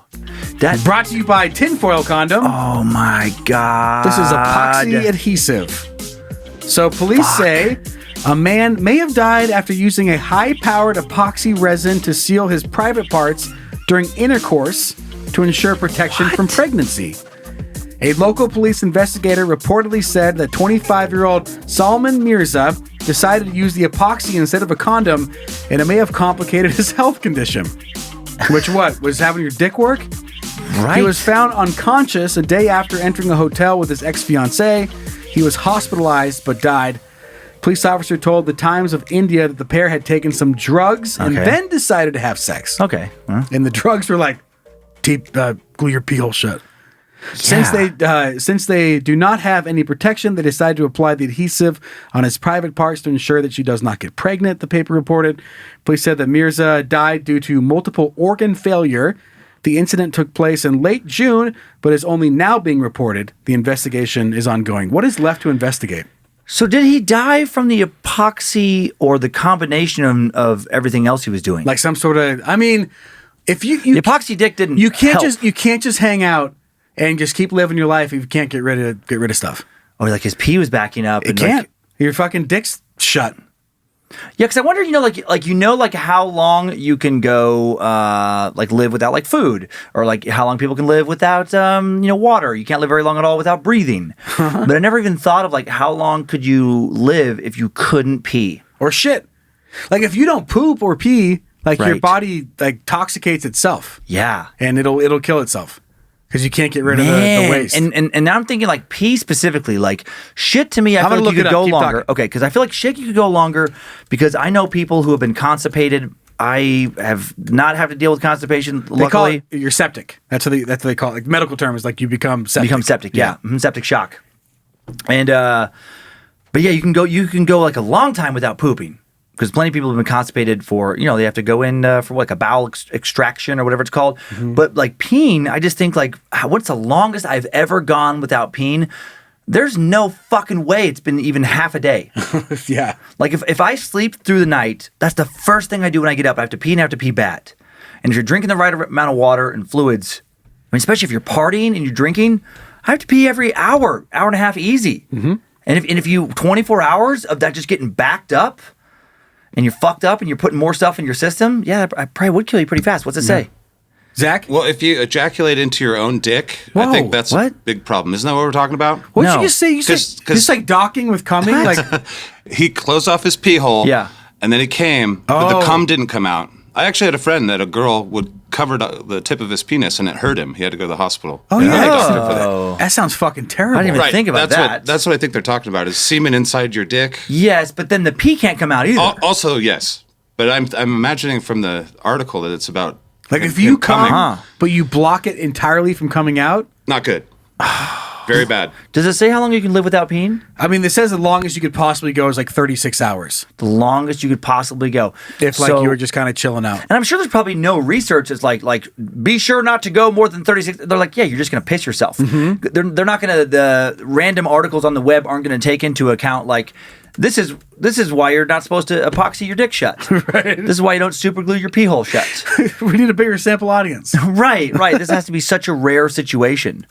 That. Brought to you by tinfoil condom. Oh my God. This is epoxy adhesive. So police say a man may have died after using a high-powered epoxy resin to seal his private parts during intercourse to ensure protection from pregnancy. A local police investigator reportedly said that 25-year-old Salman Mirza decided to use the epoxy instead of a condom, and it may have complicated his health condition. Which was having your dick work? Right. He was found unconscious a day after entering a hotel with his ex-fiancée. He was hospitalized but died. Police officer told the Times of India that the pair had taken some drugs and Okay. then decided to have sex. Okay. Huh? And the drugs were like, glue your pee hole shut. Yeah. Since they do not have any protection, they decided to apply the adhesive on his private parts to ensure that she does not get pregnant, the paper reported. Police said that Mirza died due to multiple organ failure. The incident took place in late June, but is only now being reported. The investigation is ongoing. What is left to investigate? So did he die from the epoxy or the combination of everything else he was doing? Like some sort of, I mean, if you the epoxy dick didn't. you can't help. just hang out and just keep living your life if you can't get rid of stuff. Oh, like his pee was backing up. It and can't. Like, Your fucking dick's shut. yeah, because I wonder, like how long you can go, live without like food, or like how long people can live without, water. You can't live very long at all without breathing. But I never even thought of like how long could you live if you couldn't pee. Or shit. Like if you don't poop or pee, like your Right. body like toxicates itself Yeah. and it'll kill itself because you can't get rid of the waste. And now I'm thinking like pee specifically, like shit to me, I I'm feel gonna like you look it could up. go Keep longer. talking. Okay, because I feel like shit you could go longer because I know people who have been constipated. I have not had to deal with constipation, they call luckily. it you're septic. That's what they call it. Like medical term is like you become septic. Become septic, yeah. Mhm, septic shock. And but yeah, you can go like a long time without pooping. Because plenty of people have been constipated for, they have to go in for like a bowel extraction or whatever it's called. Mm-hmm. But like peeing, I just think like, what's the longest I've ever gone without peeing? There's no fucking way it's been even half a day. Yeah. Like if I sleep through the night, that's the first thing I do when I get up. I have to pee and I have to pee bad. And if you're drinking the right amount of water and fluids, I mean, especially if you're partying and you're drinking, I have to pee every hour and a half easy. Mm-hmm. And if you 24 hours of that just getting backed up, and you're fucked up and you're putting more stuff in your system, yeah, I probably would kill you pretty fast. What's it say? Zach? Well, if you ejaculate into your own dick, I Whoa, think that's a what? big problem. Isn't that what we're talking about? What did No. you just say? You said 'Cause- just like docking with coming? Like He closed off his pee hole. Yeah. and then it came, but the cum didn't come out. I actually had a friend that a girl would cover the tip of his penis, and it hurt him. He had to go to the hospital. Oh, yeah. Doctor for that. That sounds fucking terrible. I didn't even think about that. That's what I think they're talking about, is semen inside your dick. Yes, but then the pee can't come out either. Also, yes. But I'm imagining from the article that it's about... Like if you come, but you block it entirely from coming out? Not good. Very bad. Does it say how long you can live without peeing? I mean, it says the longest you could possibly go is like 36 hours. The longest you could possibly go. If like you were just kind of chilling out. And I'm sure there's probably no research that's like be sure not to go more than 36. They're like, yeah, you're just going to piss yourself. They're not going to, the random articles on the web aren't going to take into account like, this is why you're not supposed to epoxy your dick shut. Right. This is why you don't super glue your pee hole shut. We need a bigger sample audience. Right. This has to be such a rare situation.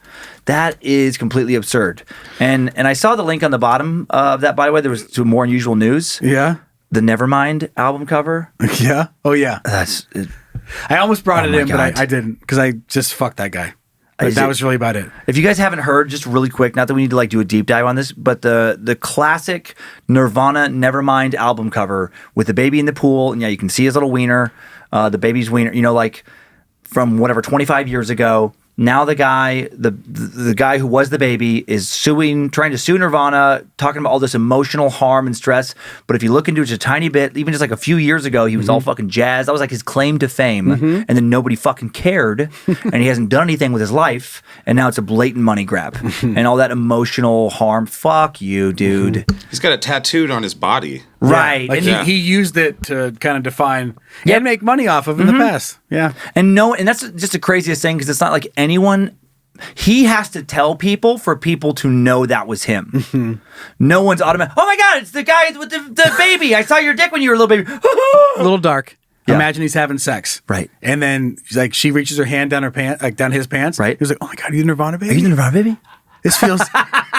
That is completely absurd. And I saw the link on the bottom of that, by the way. There was some more unusual news. Yeah. The Nevermind album cover. Yeah. Oh, yeah. I almost brought it in, but I didn't because I just fucked that guy. Like, that was really about it. If you guys haven't heard, just really quick, not that we need to like do a deep dive on this, but the classic Nirvana Nevermind album cover with the baby in the pool, and yeah, you can see his little wiener, the baby's wiener, you know, like from whatever 25 years ago. Now the guy, the guy who was the baby is trying to sue Nirvana, talking about all this emotional harm and stress. But if you look into it just a tiny bit, even just like a few years ago, he was all fucking jazzed. That was like his claim to fame. And then nobody fucking cared. And he hasn't done anything with his life. And now it's a blatant money grab. And all that emotional harm. Fuck you, dude. He's got it tattooed on his body. Right. Like he used it to kind of define and make money off of in the past. Yeah. And that's just the craziest thing because it's not like anyone. He has to tell people for people to know that was him. No one's automatic. Oh my God, it's the guy with the baby. I saw your dick when you were a little baby. A little dark. Yeah. Imagine he's having sex. Right. And then like she reaches her hand down her pants, like down his pants. Right. He's like, oh my God, are you the Nirvana baby? Are you the Nirvana baby? This feels.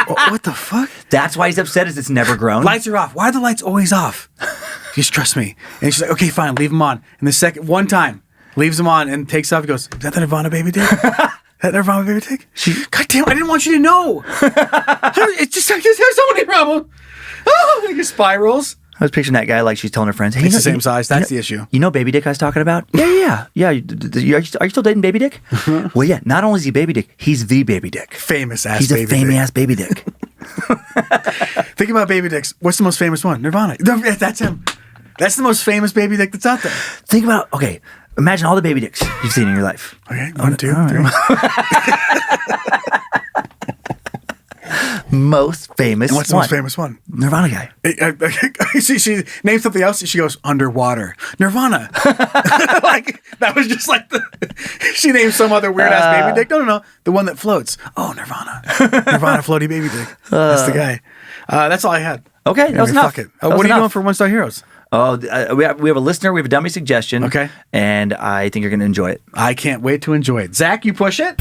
What the fuck? That's why he's upset. Is it's never grown. Lights are off. Why are the lights always off? Just trust me. And she's like, okay, fine, leave them on. And the one time, leaves them on and takes off. He goes, is that the Nirvana baby dick? That Nirvana baby dick? God damn, I didn't want you to know. It's just there's so many problems. Oh, it spirals. I was picturing that guy like she's telling her friends, hey, it's the same size. That's the issue. You know Baby Dick I was talking about? Yeah. Are you still dating Baby Dick? Well, yeah. Not only is he Baby Dick, he's the Baby Dick. Famous ass he's baby dick. He's a famous ass Baby Dick. Think about baby dicks. What's the most famous one? Nirvana. That's him. That's the most famous baby dick that's out there. Think about, imagine all the baby dicks you've seen in your life. Okay, 1, 2, 3. Most famous and what's the most famous one? Nirvana guy. She named something else and she goes, underwater. Nirvana. Like, that was just like she named some other weird ass baby dick. No. The one that floats. Oh, Nirvana. Nirvana floaty baby dick. That's the guy. That's all I had. Okay, that was enough. Fuck it. What are you doing for One Star Heroes? Oh, we have a listener. We have a dummy suggestion. Okay. And I think you're going to enjoy it. I can't wait to enjoy it. Zach, you push it.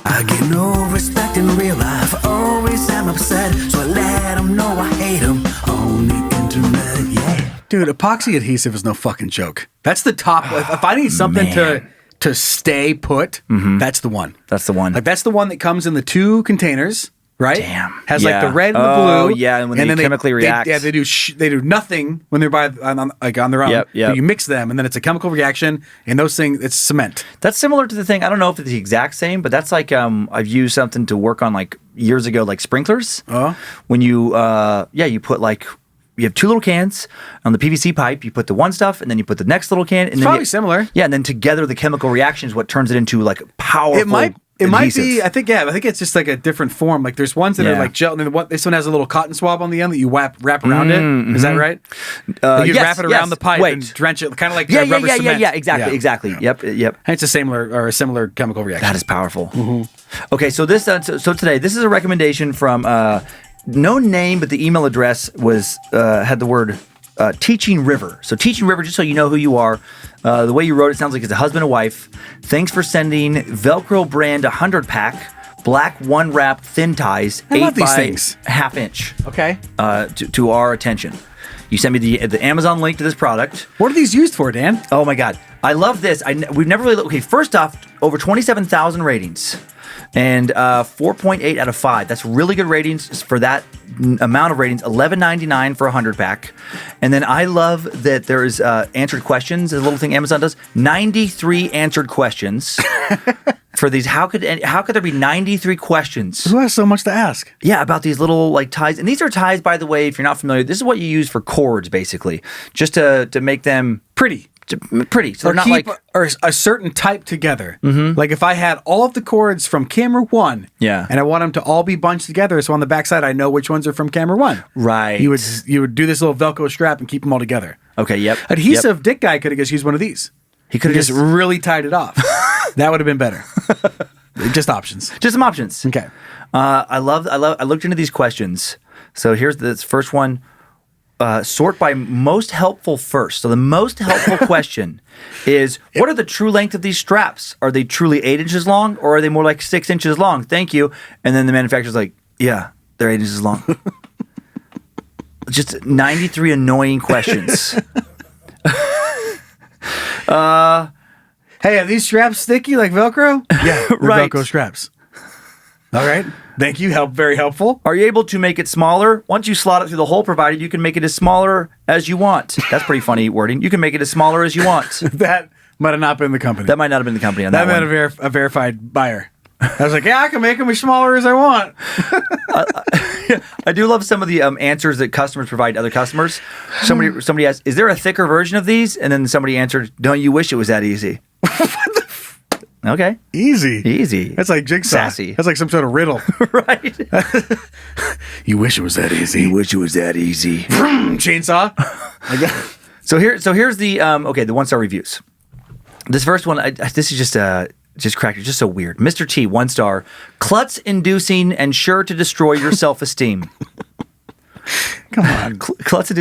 I get no respect in real life, always am upset, so I let them know I hate them on the internet, yeah. Dude, epoxy adhesive is no fucking joke. That's the top. If I need something to stay put, that's the one. That's the one. Like that's the one that comes in the 2 containers, right? Damn. Has like the red and the blue. Oh, yeah, and when they chemically react. They do nothing when they're on their own. Yep. You mix them, and then it's a chemical reaction, and those things, it's cement. That's similar to the thing, I don't know if it's the exact same, but that's like, I've used something to work on like years ago, like sprinklers. When you, you put like, you have 2 little cans on the PVC pipe. You put the one stuff, and then you put the next little can. And it's probably similar. Yeah, and then together the chemical reaction is what turns it into like powerful. It might be. I think it's just like a different form. Like there's ones that are like gel, and then this one has a little cotton swab on the end that you wrap around it. Is that right? You wrap it around the pipe and drench it, kind of like rubber cement. Yeah, exactly. Yep. And it's a similar chemical reaction. That is powerful. Okay, so today this is a recommendation from no name, but the email address was had the word Teaching River. So Teaching River, just so you know who you are, the way you wrote it sounds like it's a husband and wife. Thanks for sending Velcro brand 100 pack, black 1-wrap thin ties, 8 by half inch. Okay. To our attention. You sent me the Amazon link to this product. What are these used for, Dan? Oh my God. I love this. We've never really, first off, over 27,000 ratings. And 4.8 out of 5. That's really good ratings for that amount of ratings. $11.99 for a 100-pack. And then I love that there is answered questions, a little thing Amazon does. 93 answered questions for these. How could there be 93 questions? Who has so much to ask? Yeah, about these little like ties. And these are ties, by the way, if you're not familiar, this is what you use for cords, basically. Just to make them pretty. Pretty. So they're not keep like a certain type together. Like if I had all of the cords from camera 1, Yeah. and I want them to all be bunched together, so on the backside I know which ones are from camera 1. Right. You would do this little Velcro strap and keep them all together. Okay, yep. Adhesive dick guy could have just used one of these. He could have just really tied it off. That would have been better. Just options. Just some options. Okay. I looked into these questions. So here's this first one. Sort by most helpful first. So the most helpful question is, what are the true length of these straps? Are they truly 8 inches long, or are they more like 6 inches long? Thank you. And then the manufacturer's like, yeah, they're 8 inches long. Just 93 annoying questions. Hey, are these straps sticky like Velcro? Yeah, they're Right. Velcro straps. All right. Thank you. Very helpful. Are you able to make it smaller? Once you slot it through the hole provided, you can make it as smaller as you want. That's pretty funny wording. You can make it as smaller as you want. That might have not been the company. That might not have been the company on that That one. might have a verified buyer. I was like, yeah, I can make them as smaller as I want. I do love some of the answers that customers provide to other customers. Somebody asked, is there a thicker version of these? And then somebody answered, don't you wish it was that easy? Okay. Easy. That's like jigsaw. Sassy. That's like some sort of riddle. Right. You wish it was that easy. You wish it was that easy. Chainsaw. So here's the the 1-star reviews. This first one, this is just cracked. It's just so weird. Mr. T, 1 star, klutz inducing and sure to destroy your self-esteem. Come on. Klutz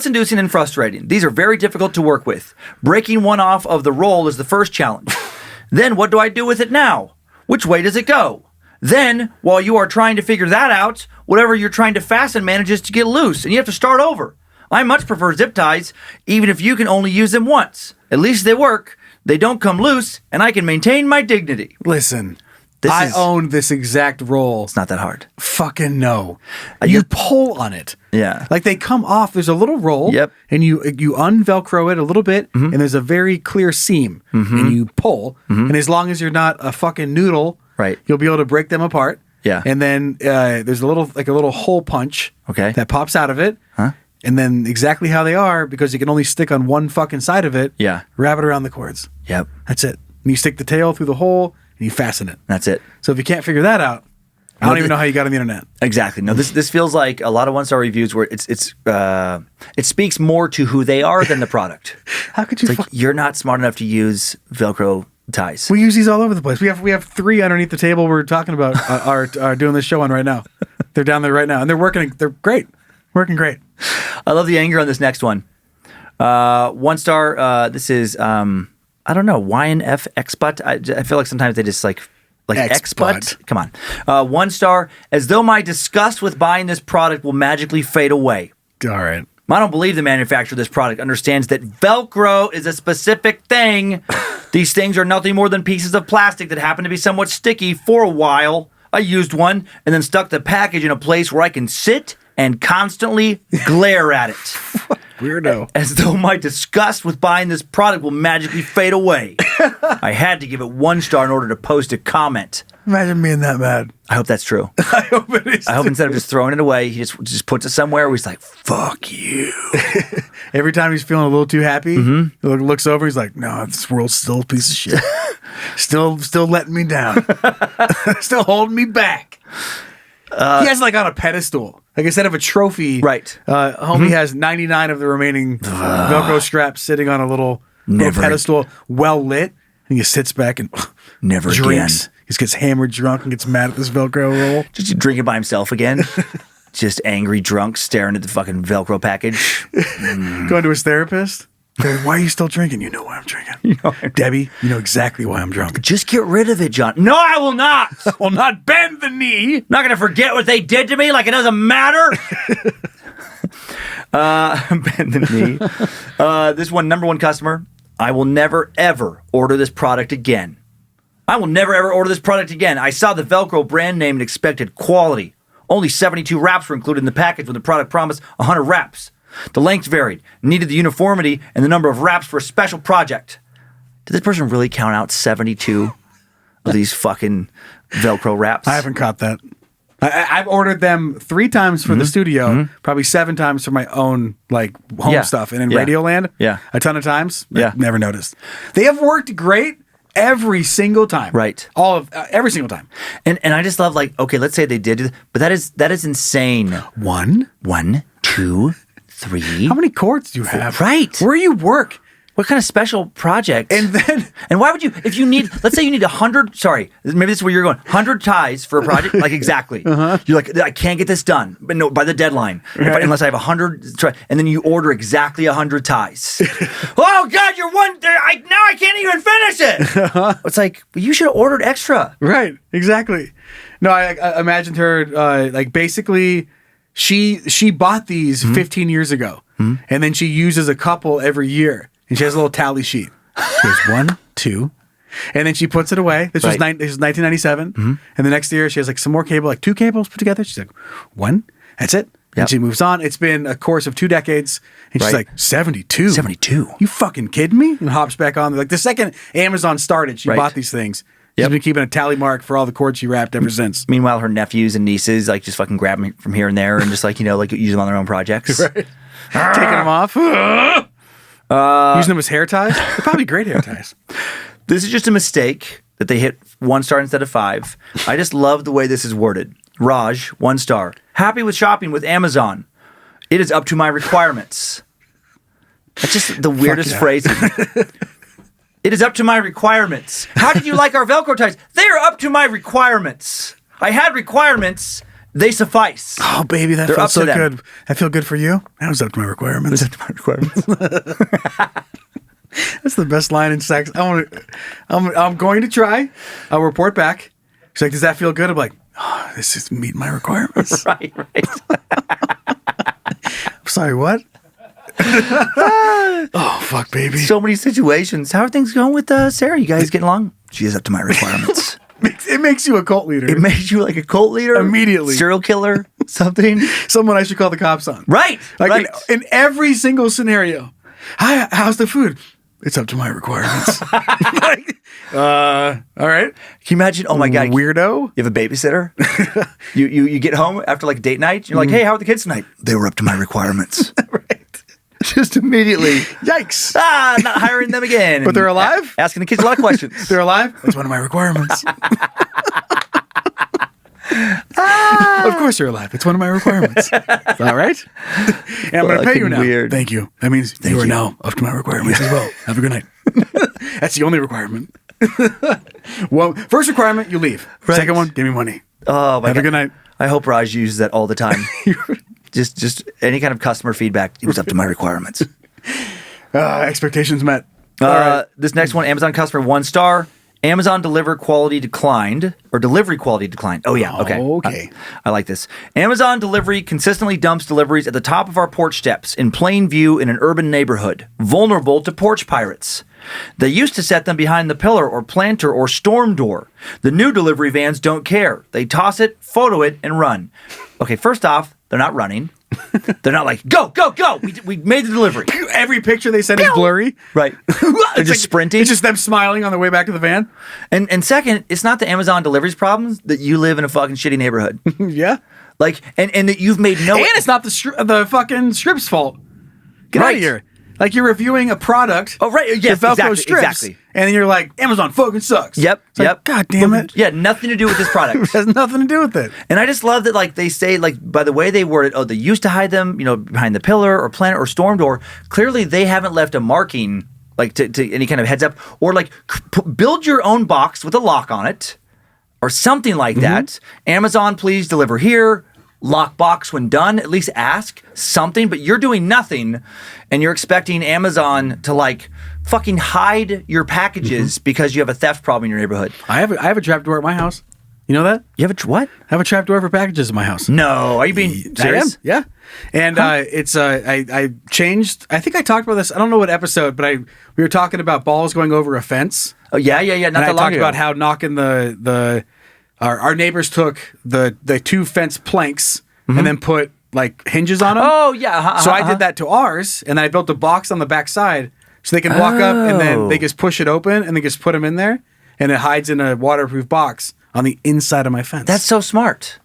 inducing and frustrating. These are very difficult to work with. Breaking one off of the roll is the first challenge. Then what do I do with it now? Which way does it go? Then, while you are trying to figure that out, whatever you're trying to fasten manages to get loose, and you have to start over. I much prefer zip ties, even if you can only use them once. At least they work. They don't come loose, and I can maintain my dignity. Listen, I own this exact roll. It's not that hard. Fucking no. You pull on it. Yeah. Like they come off. There's a little roll. Yep. And you unvelcro it a little bit, and there's a very clear seam, and you pull. And as long as you're not a fucking noodle, right, you'll be able to break them apart. Yeah. And then there's a little hole punch. Okay. That pops out of it. Huh? And then exactly how they are, because you can only stick on one fucking side of it. Yeah. Wrap it around the cords. Yep. That's it. And you stick the tail through the hole and you fasten it. That's it. So if you can't figure that out, I don't even know how you got on the internet. Exactly. No, this feels like a lot of 1-star reviews where it speaks more to who they are than the product. How could you? It's like you're not smart enough to use Velcro ties. We use these all over the place. We have 3 underneath the table we're talking about are doing this show on right now. They're down there right now, and they're working. They're great, working great. I love the anger on this next one. 1 star. This is I don't know, YNF Xbutt. I feel like sometimes they just like Xbutt. Come on. 1 star. As though my disgust with buying this product will magically fade away. All right. I don't believe the manufacturer of this product understands that Velcro is a specific thing. These things are nothing more than pieces of plastic that happen to be somewhat sticky for a while. I used one and then stuck the package in a place where I can sit and constantly glare at it. Weirdo. As though my disgust with buying this product will magically fade away. I had to give it 1 star in order to post a comment. Imagine being that mad. I hope that's true. I hope it is. I hope instead of just throwing it away, he just puts it somewhere where he's like, fuck you. Every time he's feeling a little too happy, he looks over, he's like, no, this world's still a piece of shit. still letting me down. Still holding me back. He has like on a pedestal. Like instead of a trophy, right? Homie has 99 of the remaining Velcro straps sitting on a little pedestal, well lit, and he sits back and never drinks. Again. He just gets hammered drunk and gets mad at this Velcro roll. Just drinking by himself again. Just angry drunk, staring at the fucking Velcro package. Going to his therapist. Why are you still drinking? You know why I'm drinking. Debbie, you know exactly why I'm drunk. Just get rid of it, John. No, I will not. I will not bend the knee. Not going to forget what they did to me like it doesn't matter. Bend the knee. This one, number 1 customer. I will never, ever order this product again. I will never ever order this product again. I saw the Velcro brand name and expected quality. Only 72 wraps were included in the package when the product promised 100 wraps. The length varied, needed the uniformity and the number of wraps for a special project. Did this person really count out 72 of these fucking Velcro wraps? I haven't caught that. I've ordered them 3 times for the studio, probably 7 times for my own like home stuff, and in Radioland, a ton of times. Never noticed. They have worked great every single time. Right. Every single time. And I just love like, okay, let's say they did, but that is insane. 1, 2, 3. How many cords do you have? Right. Where you work? What kind of special project? And why would you, if you need, let's say you need 100, sorry, maybe this is where you're going, 100 ties for a project, like exactly. You're like, I can't get this done, but no, by the deadline, unless I have 100, and then you order exactly 100 ties. Oh God, you're one, now I can't even finish it. It's like, well, you should have ordered extra. Right, exactly. No, I imagined her, like basically, she bought these 15 years ago, and then she uses a couple every year. And she has a little tally sheet. She goes 1, 2, and then she puts it away. This was 1997. And the next year she has like some more cable, like 2 cables put together. She's like, 1, that's it. And she moves on. It's been a course of 2 decades. And she's like, 72. 72. You fucking kidding me? And hops back on. Like the second Amazon started, she bought these things. She's been keeping a tally mark for all the cords she wrapped ever since. Meanwhile, her nephews and nieces like just fucking grab them from here and there and just like, like use them on their own projects. Right. Taking them off. Using them as hair ties? They're probably great hair ties. This is just a mistake that they hit 1 star instead of 5. I just love the way this is worded. Raj, 1 star. Happy with shopping with Amazon. It is up to my requirements. That's just the weirdest phrasing. It is up to my requirements. How did you like our Velcro ties? They are up to my requirements. I had requirements. They suffice. Oh, baby, that feels so good. I feel good for you. That was up to my requirements. It was up to my requirements. That's the best line in sex. I'm going to try. I'll report back. She's like, does that feel good? I'm like, oh, this is meeting my requirements. Right. I'm sorry, what? Oh, fuck, baby. So many situations. How are things going with Sarah? You guys getting along? She is up to my requirements. It makes you a cult leader. It makes you like a cult leader? Immediately. Serial killer? Something? Someone I should call the cops on. Right. Like right. In every single scenario. Hi, how's the food? It's up to my requirements. All right. Can you imagine? Oh my God. Weirdo. You have a babysitter. you get home after like date night. You're like, hey, how are the kids tonight? They were up to my requirements. Right. Just immediately. Yikes. Not hiring them again. But they're alive? Asking the kids a lot of questions. They're alive? That's one of my requirements. Of course you're alive. It's one of my requirements. All right? And I'm going to pay you now. Weird. Thank you. That means you are now up to my requirements as well. Have a good night. That's the only requirement. Well, first requirement, you leave. Right. Second one, give me money. Oh, my God. Have a good night. I hope Raj uses that all the time. Just any kind of customer feedback. It was up to my requirements. Expectations met. All right. This next one, Amazon customer 1 star. Amazon delivery quality declined. Oh, yeah. Okay. Okay. I like this. Amazon delivery consistently dumps deliveries at the top of our porch steps in plain view in an urban neighborhood, vulnerable to porch pirates. They used to set them behind the pillar or planter or storm door. The new delivery vans don't care. They toss it, photo it, and run. Okay, first off, they're not running. They're not like, go, go, go. We made the delivery. Every picture they send is blurry. Right. They're just sprinting. It's just them smiling on the way back to the van. And second, it's not the Amazon deliveries problems that you live in a fucking shitty neighborhood. Yeah. Like, and that you've made no... And it's not the fucking strip's fault. Get out of here. Like you're reviewing a product. Oh, right. Yes, Velcro strips. And then you're like, Amazon fucking sucks. Yep. It's like, God damn it. Yeah, nothing to do with this product. It has nothing to do with it. And I just love that, like, they say, like, by the way they word it, they used to hide them, behind the pillar or planet or storm door. Clearly, they haven't left a marking, like, to any kind of heads up. Or, like, build your own box with a lock on it or something like that. Amazon, please deliver here. Lock box when done. At least ask something. But you're doing nothing, and you're expecting Amazon to, like, fucking hide your packages because you have a theft problem in your neighborhood. I have a trap door at my house. You know that? You have a what? I have a trapdoor for packages in my house. No, are you being serious? I am, yeah. And it's I changed. I think I talked about this. I don't know what episode, but we were talking about balls going over a fence. Oh yeah. Not and that I long talked ago. about how knocking our neighbors took the 2 fence planks and then put like hinges on them. Oh yeah. So I did that to ours, and then I built a box on the back side so they can walk up and then they just push it open and they just put them in there, and it hides in a waterproof box on the inside of my fence. That's so smart.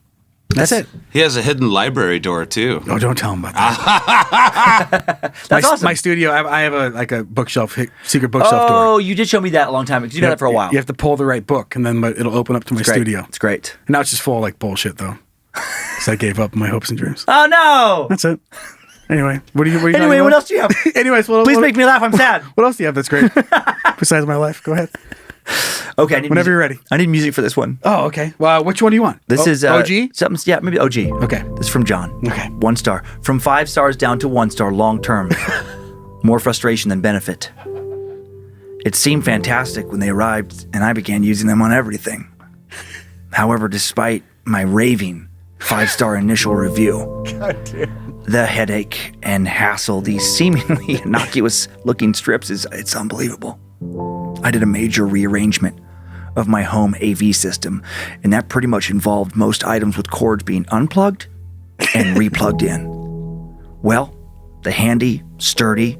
That's it. He has a hidden library door too. Oh, don't tell him about that. That's awesome. My studio, I have a bookshelf, secret bookshelf door. Oh, you did show me that a long time ago. You did that for a while. You have to pull the right book, and then it'll open up to my studio. It's great. And now it's just full of like bullshit though. So I gave up my hopes and dreams. Oh no! That's it. Anyway, what do you? Anyway, what else do you have? Anyways, Please make me laugh. I'm sad. What else do you have that's great besides my life? Go ahead. Okay, Whenever you're ready. I need music for this one. Oh, okay. Well, which one do you want? This is OG. Something, yeah, maybe OG. Okay. This is from John. Okay. 1 star. From 5 stars down to 1 star, long term. More frustration than benefit. It seemed fantastic when they arrived, and I began using them on everything. However, despite my raving 5-star initial review, the headache and hassle, these seemingly innocuous looking strips, it's unbelievable. I did a major rearrangement of my home AV system, and that pretty much involved most items with cords being unplugged and replugged in. Well, the handy, sturdy,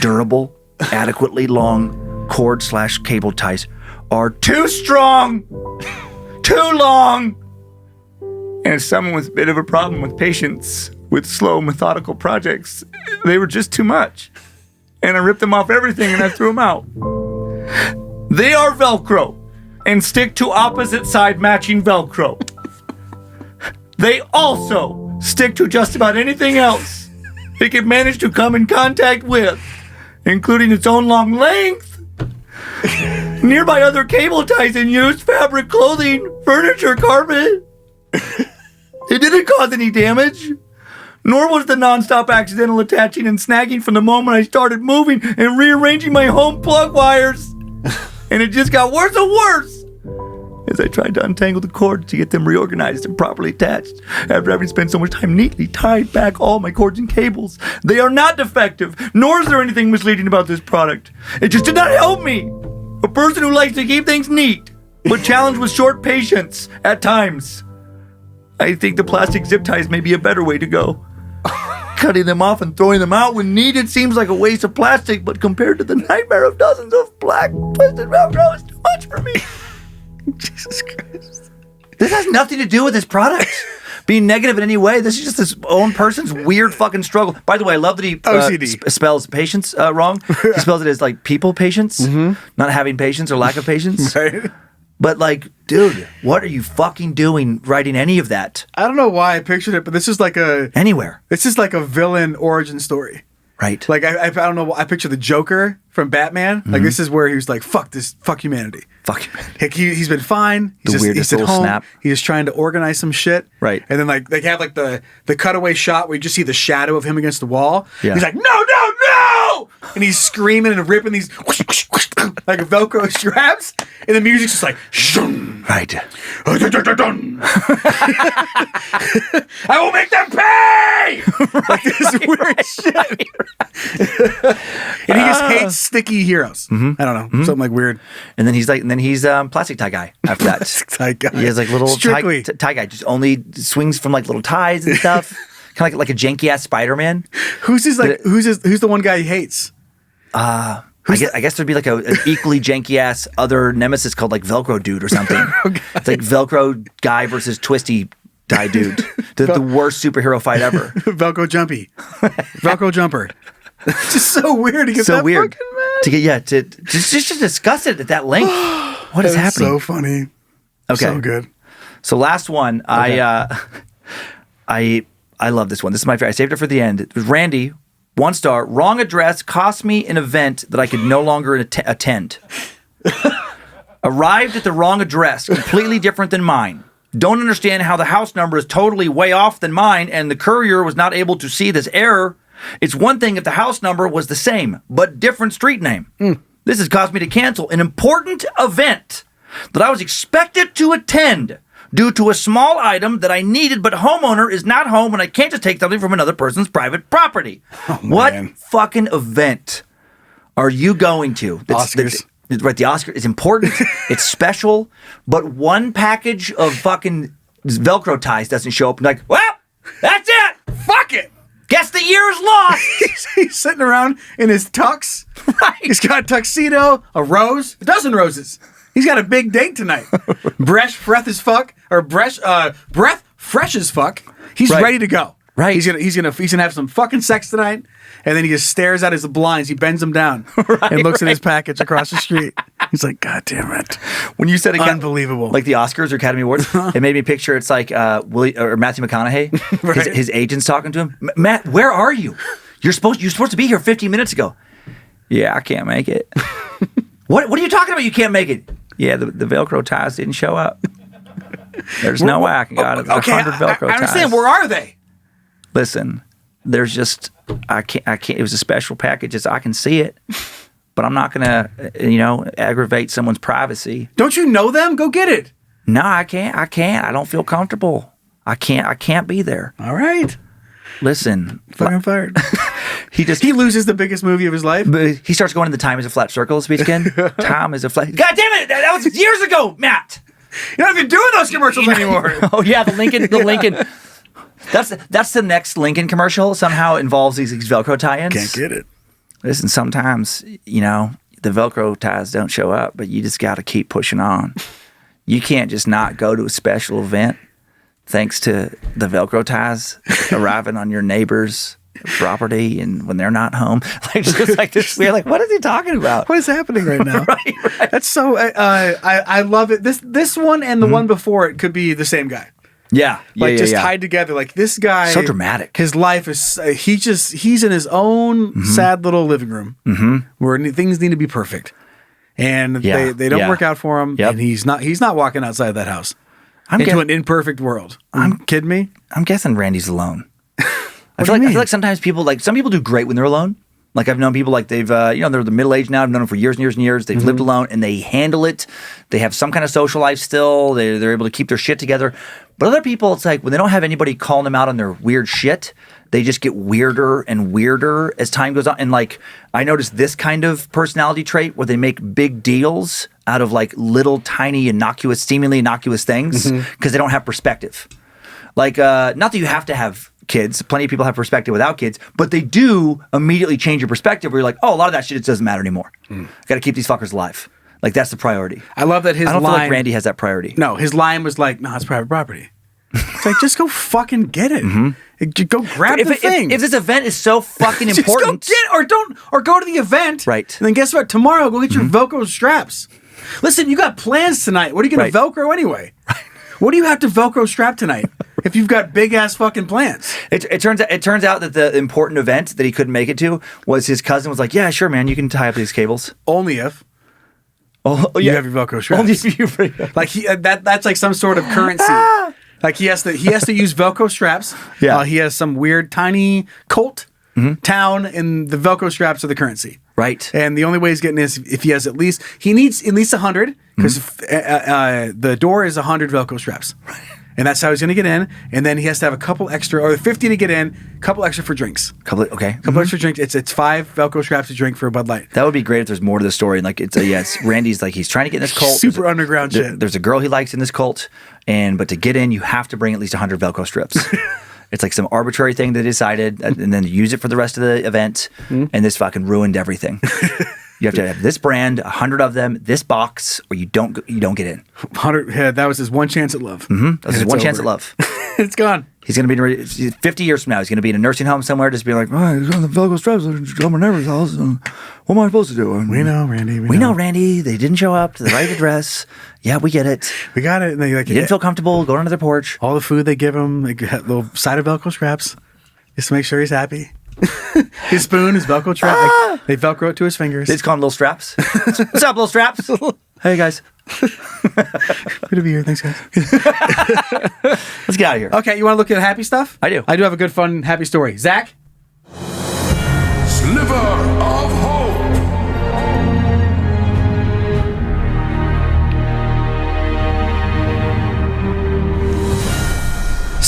durable, adequately long cord/cable ties are too strong, too long. And as someone with a bit of a problem with patience with slow, methodical projects, they were just too much. And I ripped them off everything and I threw them out. They are Velcro and stick to opposite side matching Velcro. They also stick to just about anything else it can manage to come in contact with, including its own long length, nearby other cable ties and used fabric, clothing, furniture, carpet. It didn't cause any damage, nor was the nonstop accidental attaching and snagging from the moment I started moving and rearranging my home plug wires. And it just got worse and worse as I tried to untangle the cords to get them reorganized and properly attached. After having spent so much time neatly tied back all my cords and cables, they are not defective, nor is there anything misleading about this product. It just did not help me. A person who likes to keep things neat, but challenged with short patience at times. I think the plastic zip ties may be a better way to go. Cutting them off and throwing them out when needed seems like a waste of plastic, but compared to the nightmare of dozens of black twisted Velcro, it's too much for me. Jesus Christ. This has nothing to do with this product being negative in any way. This is just this own person's weird fucking struggle. By the way, I love that he spells patience wrong. He spells it as like people patience, not having patience or lack of patience. Right. But like, dude, what are you fucking doing writing any of that? I don't know why I pictured it, but this is like anywhere. This is like a villain origin story. Right. Like I don't know. I picture the Joker from Batman. Like this is where he was like, "Fuck this, fuck humanity." Fuck humanity. Like he's been fine. He's at home. Snap. He's just trying to organize some shit. Right. And then like they have like the cutaway shot where you just see the shadow of him against the wall. Yeah. He's like, "No, no, no!" And he's screaming and ripping these like Velcro straps, and the music's just like, shun. Right. I will make them pay. Like this weird shit. And he just hates sticky heroes. I don't know, something like weird. And then he's plastic tie guy after that. Plastic tie guy. He has like little tie guy, just only swings from like little ties and stuff. Kind of like a janky ass Spider-Man. Who's the one guy he hates? I guess there'd be like an equally janky ass other nemesis called like Velcro Dude or something. It's like Velcro guy versus Twisty tie dude. The worst superhero fight ever. Velcro Jumpy. Velcro Jumper. It's just so weird to get so that weird. fucking mad. To just to discuss it at that length. What is happening? So funny. Okay. So good. So last one, okay. I love this one. This is my favorite. I saved it for the end. It was Randy. 1 star, wrong address, cost me an event that I could no longer attend. Arrived at the wrong address, completely different than mine. Don't understand how the house number is totally way off than mine, and the courier was not able to see this error. It's one thing if the house number was the same, but different street name. This has caused me to cancel an important event that I was expected to attend due to a small item that I needed, but homeowner is not home and I can't just take something from another person's private property. What fucking event are you going to? Oscars. Right, the Oscar is important. It's special, but one package of fucking Velcro ties doesn't show up. And like, well, that's it. Fuck it. Guess the year is lost. He's sitting around in his tux. Right. He's got a tuxedo, a rose, a dozen roses. He's got a big date tonight. Breath fresh as fuck. He's Right. ready to go. Right. He's gonna have some fucking sex tonight, and then he just stares out his blinds. He bends them down and looks at his package across the street. He's like, God damn it! When you said it, Unbelievable. like the Oscars or Academy Awards, it made me picture it's like Matthew McConaughey. Right. His agent's talking to him. Matt, where are you? You're supposed to be here 15 minutes ago. Yeah, I can't make it. What are you talking about? You can't make it. Yeah, the Velcro ties didn't show up. There's no way I can get it. Okay, 100 Velcro I understand. ties. Where are they? Listen, there's just I can't. It was a special package. I can see it, but I'm not gonna aggravate someone's privacy. Don't you know them? Go get it. No, I can't. I don't feel comfortable. I can't be there. All right. Listen, Fucking fired. he loses the biggest movie of his life. But he starts going to the time is a flat circle speech again. Time is a flat. God damn it! That was years ago, Matt. You're not even doing those commercials anymore. Oh yeah, the Lincoln. That's the next Lincoln commercial. Somehow involves these Velcro tie-ins. Can't get it. Listen, sometimes the Velcro ties don't show up, but you just got to keep pushing on. You can't just not go to a special event thanks to the Velcro ties arriving on your neighbor's property and when they're not home. Like just like this, we're like, what is he talking about? What is happening right now? Right. That's so. I love it. This one and the one before it could be the same guy. Yeah, tied together. Like this guy, so dramatic. His life is he's in his own sad little living room where things need to be perfect, and they don't work out for him. Yep. And he's not walking outside that house into an imperfect world. Kidding me? I'm guessing Randy's alone. I do you feel mean? like sometimes some people do great when they're alone. Like I've known people like they've they're the middle age now. I've known them for years and years and years. They've lived alone and they handle it. They have some kind of social life still. They're able to keep their shit together. But other people, it's like when they don't have anybody calling them out on their weird shit, they just get weirder and weirder as time goes on. And like I noticed this kind of personality trait where they make big deals out of like little tiny seemingly innocuous things because they don't have perspective. Like not that you have to have kids. Plenty of people have perspective without kids, but they do immediately change your perspective where you're like, oh, a lot of that shit just doesn't matter anymore. Got to keep these fuckers alive. Like that's the priority. I love that his I don't line. feel like Randy has that priority. No, his line was like, "No, it's private property." It's like just go fucking get it. Go grab the thing. If this event is so fucking important, just go get or go to the event. Right. And then guess what? Tomorrow, go get your Velcro straps. Listen, you got plans tonight. What are you going to Velcro anyway? What do you have to Velcro strap tonight if you've got big ass fucking plans? It turns out that the important event that he couldn't make it to was his cousin was like, yeah, sure, man, you can tie up these cables. Only if you have your Velcro straps. Only if you like that's like some sort of currency. Like he has to use Velcro straps. Yeah. He has some weird tiny Colt town, and the Velcro straps are the currency. Right. And the only way he's getting this if he has he needs at least 100 because the door is 100 Velcro straps. Right. And that's how he's going to get in. And then he has to have a couple extra, or 50 to get in, a couple extra for drinks. Couple extra drinks. It's 5 Velcro straps to drink for a Bud Light. That would be great if there's more to the story. And like it's Randy's like he's trying to get in this cult. Super underground shit. There's a girl he likes in this cult, but to get in, you have to bring at least 100 Velcro strips. It's like some arbitrary thing they decided, and then use it for the rest of the event. And this fucking ruined everything. You have to have this brand, 100 of them, this box, or you don't get in. 100. Yeah, that was his one chance at love. That was his one chance at love. It's gone. He's going to be 50 years from now. He's going to be in a nursing home somewhere, just being like, "Oh, he's on the Velcro straps. I'm my neighbor's house. What am I supposed to do?" We know, Randy. We know, Randy. They didn't show up to the right address. Yeah, we get it. We got it. And they he didn't feel comfortable going onto their porch. All the food they give him, they get a little side of Velcro straps, just to make sure he's happy. His spoon, his Velcro strap, they Velcro it to his fingers. They just call him little straps. What's up, little straps? Hey, guys. Good to be here. Thanks, guys. Let's get out of here. Okay, you want to look at happy stuff? I do. I do have a good, fun, happy story. Zach? Sliver of hope.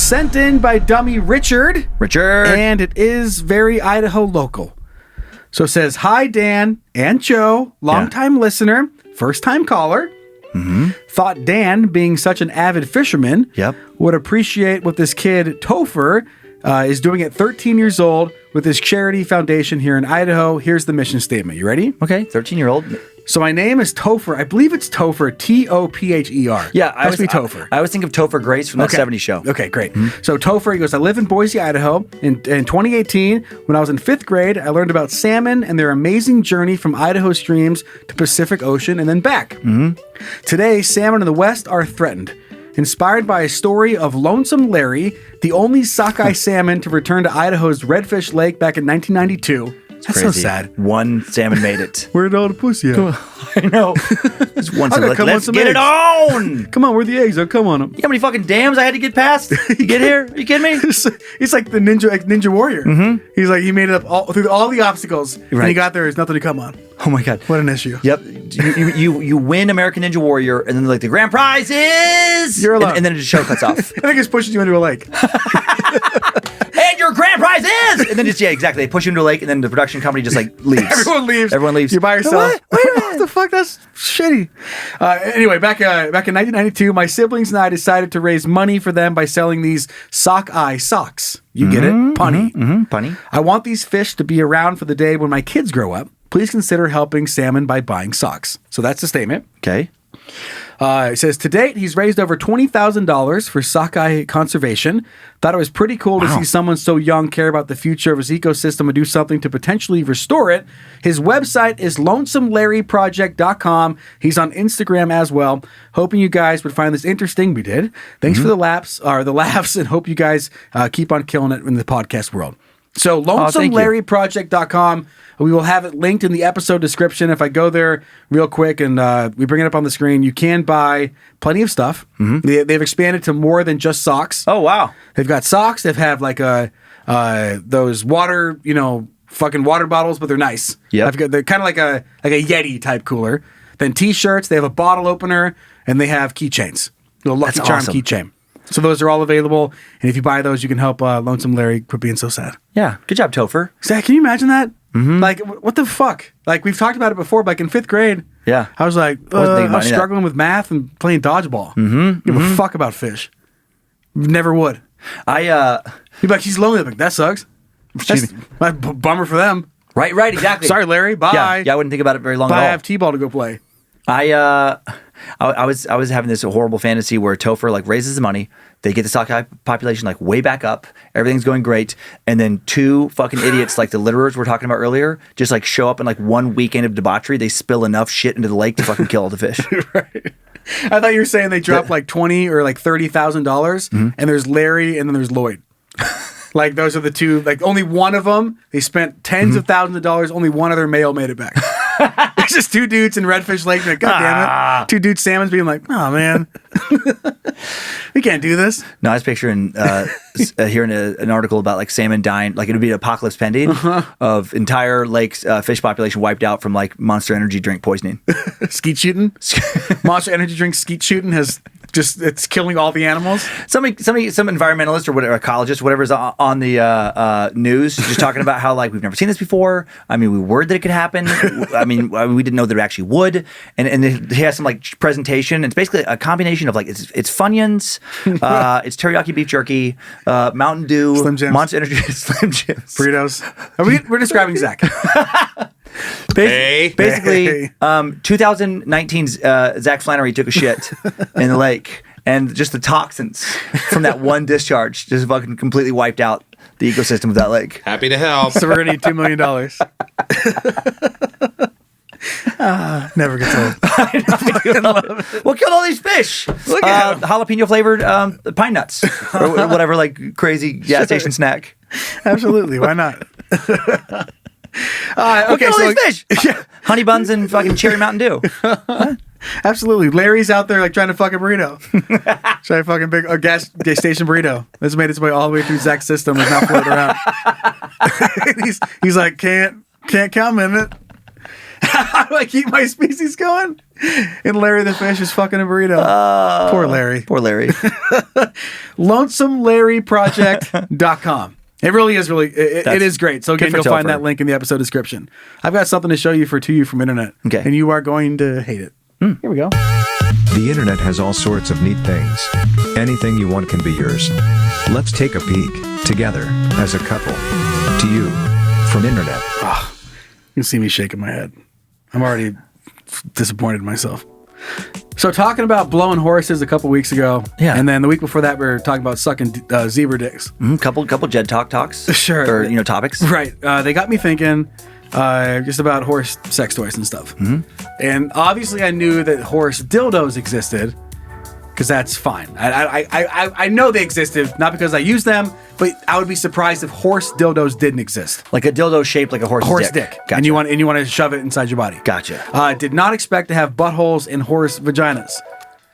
sent in by dummy Richard. And it is very Idaho local. So it says, hi, Dan and Joe, longtime listener, first-time caller. Thought Dan, being such an avid fisherman, would appreciate what this kid, Topher, is doing at 13 years old with his charity foundation here in Idaho. Here's the mission statement. You ready? Okay, 13-year-old. So my name is Topher. I believe it's Topher, Topher. Yeah, I always Topher. I always think of Topher Grace from that 70s show. Okay, great. So Topher, he goes, I live in Boise, Idaho. In 2018, when I was in 5th grade, I learned about salmon and their amazing journey from Idaho streams to Pacific Ocean and then back. Today, salmon in the West are threatened. Inspired by a story of Lonesome Larry, the only sockeye salmon to return to Idaho's Redfish Lake back in 1992. That's so sad. One salmon made it. Where'd all the pussy at? I know. Just one salmon. Let's get it on. Come on, where are the eggs? Oh, come on. You know how many fucking dams I had to get past to get here? Are you kidding me? He's like the ninja warrior. He's like, he made it up through all the obstacles. Right. And he got there, there's nothing to come on. Oh my God. What an issue. Yep. You win American Ninja Warrior, and then like the grand prize is... You're alone. And then the show cuts off. I think it just pushes you into a lake. And your grand prize is... And then just, yeah, exactly. They push you into a lake, and then the production company just like leaves. Everyone leaves. You're by yourself. What? Wait a minute. What the fuck? That's shitty. Anyway, back in 1992, my siblings and I decided to raise money for them by selling these sockeye socks. You get it? Punny. Punny. I want these fish to be around for the day when my kids grow up. Please consider helping salmon by buying socks. So that's the statement. Okay. It says, to date, he's raised over $20,000 for sockeye conservation. Thought it was pretty cool to see someone so young care about the future of his ecosystem and do something to potentially restore it. His website is lonesomelaryproject.com. He's on Instagram as well. Hoping you guys would find this interesting. We did. Thanks for the laughs, and hope you guys keep on killing it in the podcast world. So lonesomelaryproject.com. We will have it linked in the episode description. If I go there real quick and we bring it up on the screen, you can buy plenty of stuff. They've expanded to more than just socks. Oh, wow. They've got socks. They've have like those water, fucking water bottles, but they're nice. Yeah. They're kind of like a Yeti type cooler. Then t-shirts. They have a bottle opener, and they have keychains. Little Lucky Charm keychain. So those are all available, and if you buy those, you can help Lonesome Larry quit being so sad. Yeah, good job, Topher. Zach, can you imagine that? Like, what the fuck? Like, we've talked about it before, like in 5th grade. Yeah. I was like, I was struggling with math and playing dodgeball. Give a fuck about fish. Never would. You'd be like, he's lonely. Like, that sucks. That's a bummer for them. Right, exactly. Sorry, Larry. Bye. Yeah, I wouldn't think about it very long at all. I have T-ball to go play. I was having this horrible fantasy where Topher like raises the money, they get the sockeye population like way back up, everything's going great, and then two fucking idiots like the litterers we're talking about earlier just like show up in like one weekend of debauchery. They spill enough shit into the lake to fucking kill all the fish. Right. I thought you were saying they dropped like $20,000 or like $30,000, and there's Larry and then there's Lloyd. Like those are the two. Like only one of them. They spent tens of thousands of dollars. Only one other male made it back. It's just two dudes in Redfish Lake. Like, God damn it! Two dudes salmons being like, oh man, we can't do this. No, I was picturing hearing an article about like salmon dying. Like it would be an apocalypse pending of entire lakes fish population wiped out from like Monster Energy drink poisoning. Skeet shooting. Monster Energy drink skeet shooting has. Just it's killing all the animals. Some environmentalist or whatever, ecologist, whatever's on the news, just talking about how like we've never seen this before. I mean, we were worried that it could happen. I mean, we didn't know that it actually would. And he has some like presentation. It's basically a combination of like it's Funyuns, it's teriyaki beef jerky, Mountain Dew, Slim Jims. Monster Energy, Slim Jims, burritos. We're describing Zach. Basically, 2019's Zach Flannery took a shit in the lake, and just the toxins from that one discharge just fucking completely wiped out the ecosystem of that lake. Happy to help. So we're gonna need $2 million. Never gets old. I love it. What killed all these fish? Look at jalapeno flavored pine nuts or whatever, like crazy gas station snack. Absolutely, why not? Okay, so fish. Honey buns and fucking cherry Mountain Dew. Absolutely. Larry's out there like trying to fuck a burrito. Trying to fucking big gas station burrito. This made its way all the way through Zach's system and now floating around. he's like, can't come in it. do I keep my species going? And Larry the fish is fucking a burrito. Poor Larry. Poor Larry. LonesomeLarryProject.com. It really is it is great. So again, for you'll find Topher. that link in the episode description. I've got something to show you to you from internet. Okay. And you are going to hate it. Here we go. The internet has all sorts of neat things. Anything you want can be yours. Let's take a peek, together, as a couple. To you, from internet. You can see me shaking my head. I'm already disappointed in myself. So talking about blowing horses a couple weeks ago, and then the week before that we were talking about sucking zebra dicks. Couple Jed talks. Sure. Or, topics. Right. They got me thinking just about horse sex toys and stuff. And obviously I knew that horse dildos existed, because that's fine. I know they existed, not because I use them, but I would be surprised if horse dildos didn't exist. Like a dildo shaped like a horse's dick. Gotcha. And you want to shove it inside your body. Gotcha. Did not expect to have buttholes in horse vaginas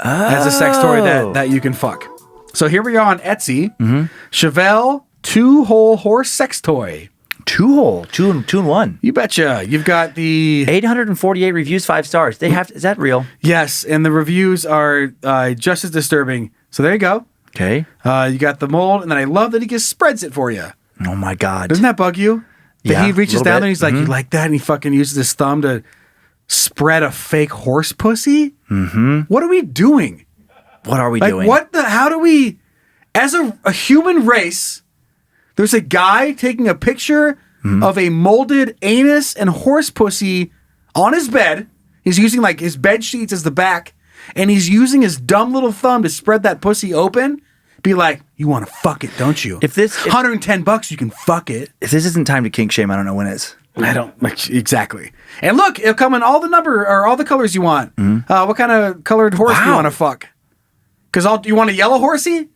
as a sex toy that you can fuck. So here we are on Etsy. Chevelle 2-hole horse sex toy. 2-hole, two and one. You betcha. You've got the 848 reviews, 5 stars. Is that real? Yes, and the reviews are just as disturbing. So there you go. Okay. You got the mold, and then I love that he just spreads it for you. Oh my God. Doesn't that bug you? That he reaches down there and he's like, you like that? And he fucking uses his thumb to spread a fake horse pussy? What are we doing? What are we Like, doing? how do we, as a human race, there's a guy taking a picture of a molded anus and horse pussy on his bed. He's using like his bed sheets as the back, and he's using his dumb little thumb to spread that pussy open. Be like, you want to fuck it, don't you? If $110, you can fuck it. If this isn't time to kink shame, I don't know when it is. I don't like exactly. And look, it'll come in all the colors you want. What kind of colored horse do you want to fuck? Because you want a yellow horsey?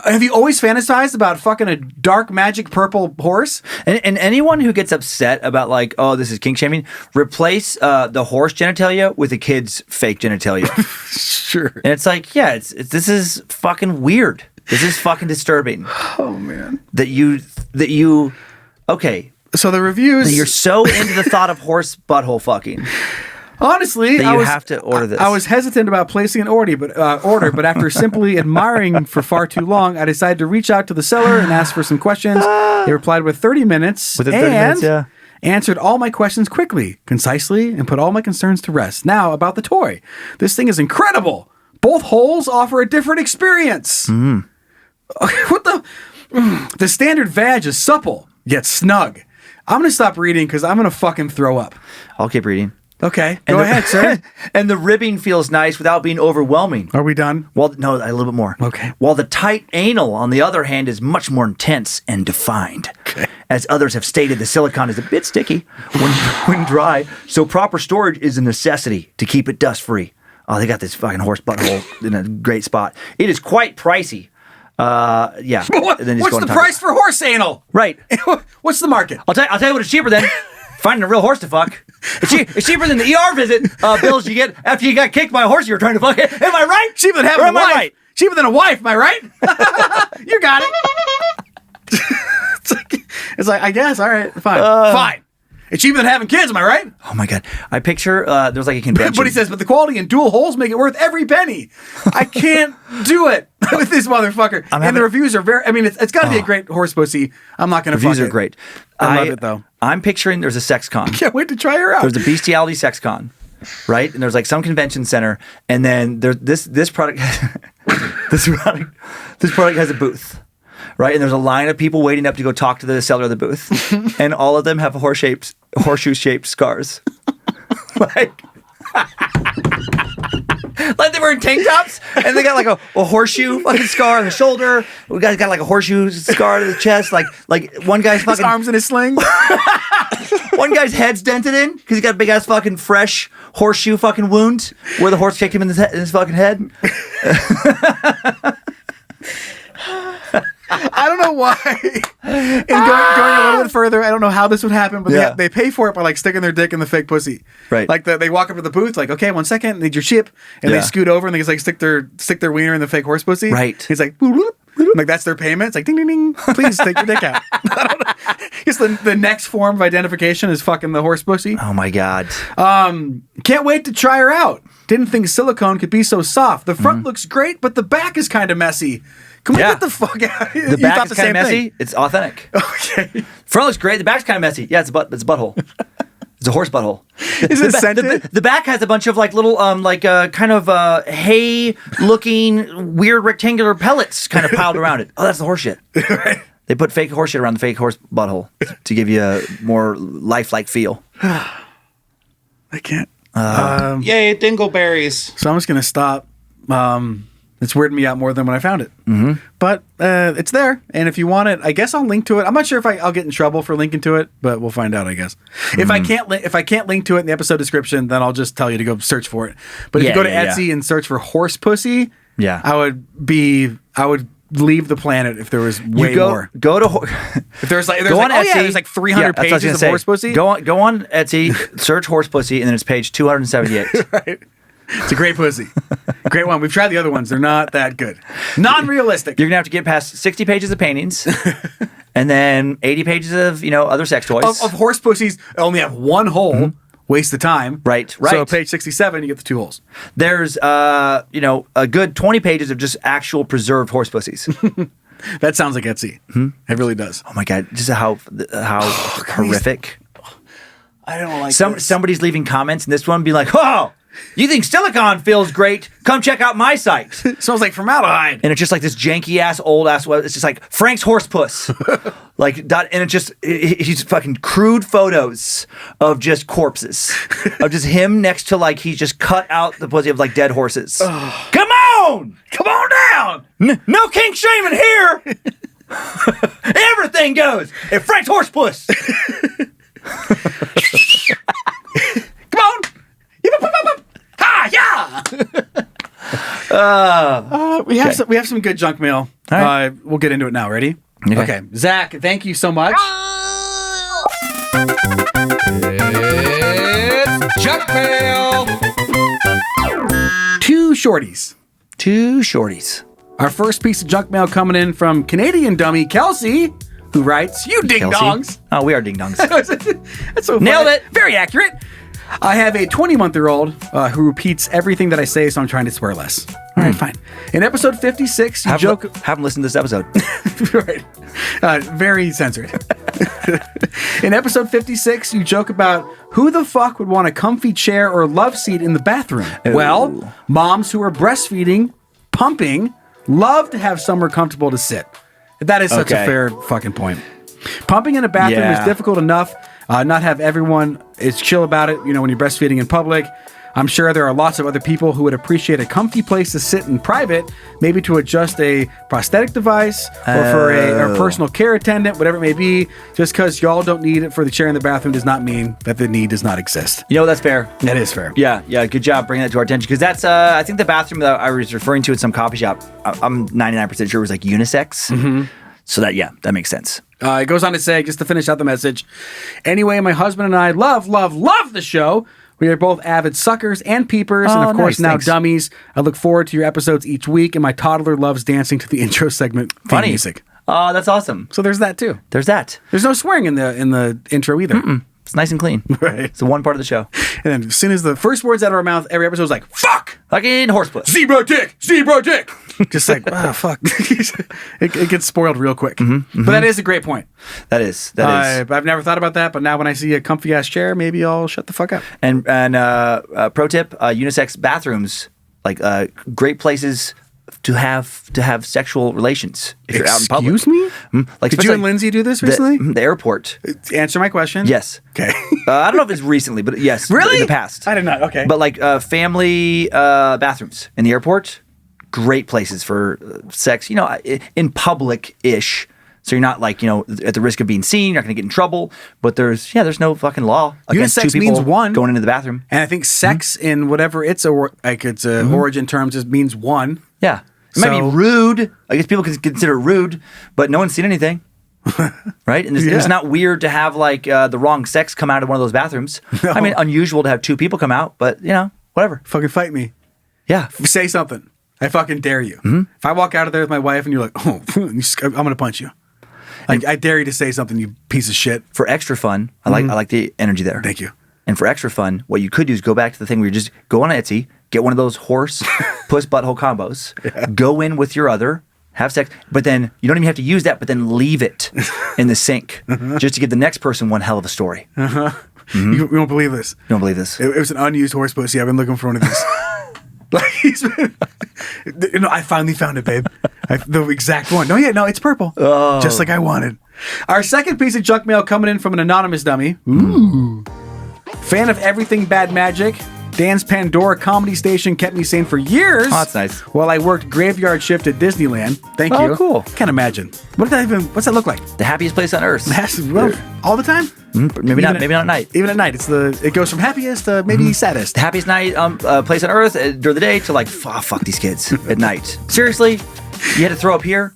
Have you always fantasized about fucking a dark magic purple horse? And anyone who gets upset about like, oh, this is kink shaming, replace the horse genitalia with a kid's fake genitalia. Sure. And it's like, yeah, this is fucking weird. This is fucking disturbing. Oh man. That you okay. So the reviews, that you're so into the thought of horse butthole fucking. Honestly, that you have to order this. I was hesitant about placing an order, but after simply admiring for far too long, I decided to reach out to the seller and ask for some questions. They replied with 30 minutes. Within 30 minutes, yeah. Answered all my questions quickly, concisely, and put all my concerns to rest. Now, about the toy. This thing is incredible. Both holes offer a different experience. What the? The standard vag is supple, yet snug. I'm going to stop reading because I'm going to fucking throw up. I'll keep reading. Okay, go ahead, sir. And the ribbing feels nice without being overwhelming. Are we done? Well, no, a little bit more. Okay. While the tight anal, on the other hand, is much more intense and defined. Okay. As others have stated, the silicone is a bit sticky when dry, so proper storage is a necessity to keep it dust-free. Oh, they got this fucking horse butthole in a great spot. It is quite pricey. Yeah. What's the price for horse anal? Right. What's the market? I'll tell you what is cheaper then. Finding a real horse to fuck. It's cheaper than the ER visit bills you get after you got kicked by a horse you were trying to fuck. Am I right? Cheaper than having a wife. Right? Cheaper than a wife, am I right? You got it. it's like, I guess, all right, fine. Fine. It's cheaper than having kids, am I right? Oh my God. I picture there's like a convention. But he says, but the quality and dual holes make it worth every penny. I can't do it with this motherfucker. And the reviews are very, I mean, it's got to be a great horse pussy. I'm not going to fuck it. Reviews are great. I love it though. I'm picturing there's a sex con. Can't wait to try her out. There's a bestiality sex con, right? And there's like some convention center, and then there's this product. this product has a booth, right? And there's a line of people waiting up to go talk to the seller of the booth, and all of them have horseshoe shaped scars, like they were in tank tops, and they got like a horseshoe fucking scar on the shoulder. We guys got like a horseshoe scar to the chest, like one guy's fucking his arms in a sling. One guy's head's dented in because he got a big ass fucking fresh horseshoe fucking wound where the horse kicked him in his fucking head. I don't know why. And going a little bit further, I don't know how this would happen, but they pay for it by like sticking their dick in the fake pussy. Right. Like they walk up to the booth, like, okay, 1 second, need your chip, and they scoot over and they just like stick their wiener in the fake horse pussy. Right. He's like, boop, boop. Like that's their payment. It's like ding ding ding. Please take your dick out. I don't know. I guess the next form of identification is fucking the horse pussy. Oh my God. Can't wait to try her out. Didn't think silicone could be so soft. The front looks great, but the back is kind of messy. Can we get the fuck out? The back is kind of messy. It's authentic. Okay. Front looks great. The back's kind of messy. Yeah, it's a butthole. It's a horse butthole. Is it scented? The back has a bunch of like little kind of hay-looking weird rectangular pellets kind of piled around it. Oh, that's the horse shit. Right. They put fake horse shit around the fake horse butthole to give you a more lifelike feel. I can't. Yay, dingleberries. So I'm just gonna stop. It's weirding me out more than when I found it. Mm-hmm. But it's there, and if you want it, I guess I'll link to it. I'm not sure if I'll get in trouble for linking to it, but we'll find out. I guess if I can't link to it in the episode description, then I'll just tell you to go search for it. But if you go to Etsy and search for horse pussy, I would leave the planet if there was way more. Go to if there's like Etsy, there's like 300 pages of horse pussy. Go on Etsy, search horse pussy, and then it's page 278. Right. It's a great pussy. Great one. We've tried the other ones. They're not that good. Non-realistic. You're going to have to get past 60 pages of paintings and then 80 pages of, other sex toys. Of horse pussies, only have one hole. Mm-hmm. Waste of time. Right. So page 67, you get the 2 holes. There's, a good 20 pages of just actual preserved horse pussies. That sounds like Etsy. Mm-hmm. It really does. Oh my God. Just how horrific. I don't like Somebody's leaving comments in this one being like, oh, you think silicone feels great? Come check out my site. Smells like formaldehyde. And it's just like this janky ass, old ass, it's just like Frank's horse puss. And it's just, he's fucking crude photos of just corpses. Of just him next to he's just cut out the pussy of dead horses. Come on! Come on down! No kink shaming here! Everything goes at Frank's horse puss. Come on! Ha! Yeah! We have some good junk mail. Right. We'll get into it now. Ready? Okay. Zach, thank you so much. It's junk mail. Two shorties. Our first piece of junk mail coming in from Canadian dummy Kelsey, who writes, "You ding dongs." Oh, we are ding dongs. That's so funny. Nailed it. Very accurate. I have a 20-month-old who repeats everything that I say, so I'm trying to swear less. All right, fine. In episode 56, you joke... Haven't listened to this episode. Right. Very censored. In episode 56, you joke about who the fuck would want a comfy chair or love seat in the bathroom. Ooh. Well, moms who are breastfeeding, pumping, love to have somewhere comfortable to sit. That is such a fair fucking point. Pumping in a bathroom is difficult enough. Not have everyone is chill about it, when you're breastfeeding in public. I'm sure there are lots of other people who would appreciate a comfy place to sit in private, maybe to adjust a prosthetic device or for a personal care attendant, whatever it may be. Just because y'all don't need it for the chair in the bathroom does not mean that the need does not exist. That's fair. That is fair. Yeah, good job bringing that to our attention, because that's, I think the bathroom that I was referring to at some coffee shop, I'm 99% sure it was unisex. Mm-hmm. So that makes sense. It goes on to say, just to finish out the message, anyway, my husband and I love the show. We are both avid suckers and peepers, and of course now dummies. I look forward to your episodes each week, and my toddler loves dancing to the intro segment theme music. Oh, that's awesome. So there's that too. There's that. There's no swearing in the intro either. Mm-mm. It's nice and clean. Right. It's the one part of the show. And then as soon as the first words out of our mouth, every episode is like, fuck! Fucking horsepuss. Zebra dick! Just like, fuck. it gets spoiled real quick. Mm-hmm, mm-hmm. But that is a great point. That is. I've never thought about that, but now when I see a comfy ass chair, maybe I'll shut the fuck up. And pro tip, unisex bathrooms, great places to have sexual relations if you're out in public. Excuse me? Mm-hmm. Did you and Lindsay do this recently? The airport. Answer my question. Yes. Okay. I don't know if it's recently, but yes. Really? In the past. I did not. Okay. But family bathrooms in the airport, great places for sex, in public-ish. So you're not at the risk of being seen. You're not going to get in trouble. But there's no fucking law against unisex two people means one going into the bathroom. And I think sex in whatever its origin terms just means one. Yeah. It might be rude. I guess people can consider it rude, but no one's seen anything. Right? And it's not weird to have the wrong sex come out of one of those bathrooms. No. I mean, unusual to have two people come out, but whatever. Fucking fight me. Yeah. Say something. I fucking dare you. Mm-hmm. If I walk out of there with my wife and you're like, oh, I'm going to punch you. I dare you to say something, you piece of shit. For extra fun, I like the energy there. Thank you. And for extra fun, what you could do is go back to the thing where you just go on Etsy, get one of those horse puss butthole combos, go in with your other, have sex, but then you don't even have to use that, but then leave it in the sink just to give the next person one hell of a story. You won't believe this. You don't believe this? It was an unused horse pussy. I've been looking for one of these. Like he's been, I finally found it, babe. The exact one. No, it's purple. Oh. Just like I wanted. Our second piece of junk mail coming in from an anonymous dummy. Ooh. Fan of everything Bad Magic. Dan's Pandora comedy station kept me sane for years. Oh, that's nice. While I worked graveyard shift at Disneyland. Thank you. Oh, cool. Can't imagine. What's that look like? The happiest place on earth. Well, all the time? Maybe not at night. Even at night. It goes from happiest to maybe saddest. The happiest night place on earth during the day to like, fuck these kids at night. Seriously? You had to throw up here?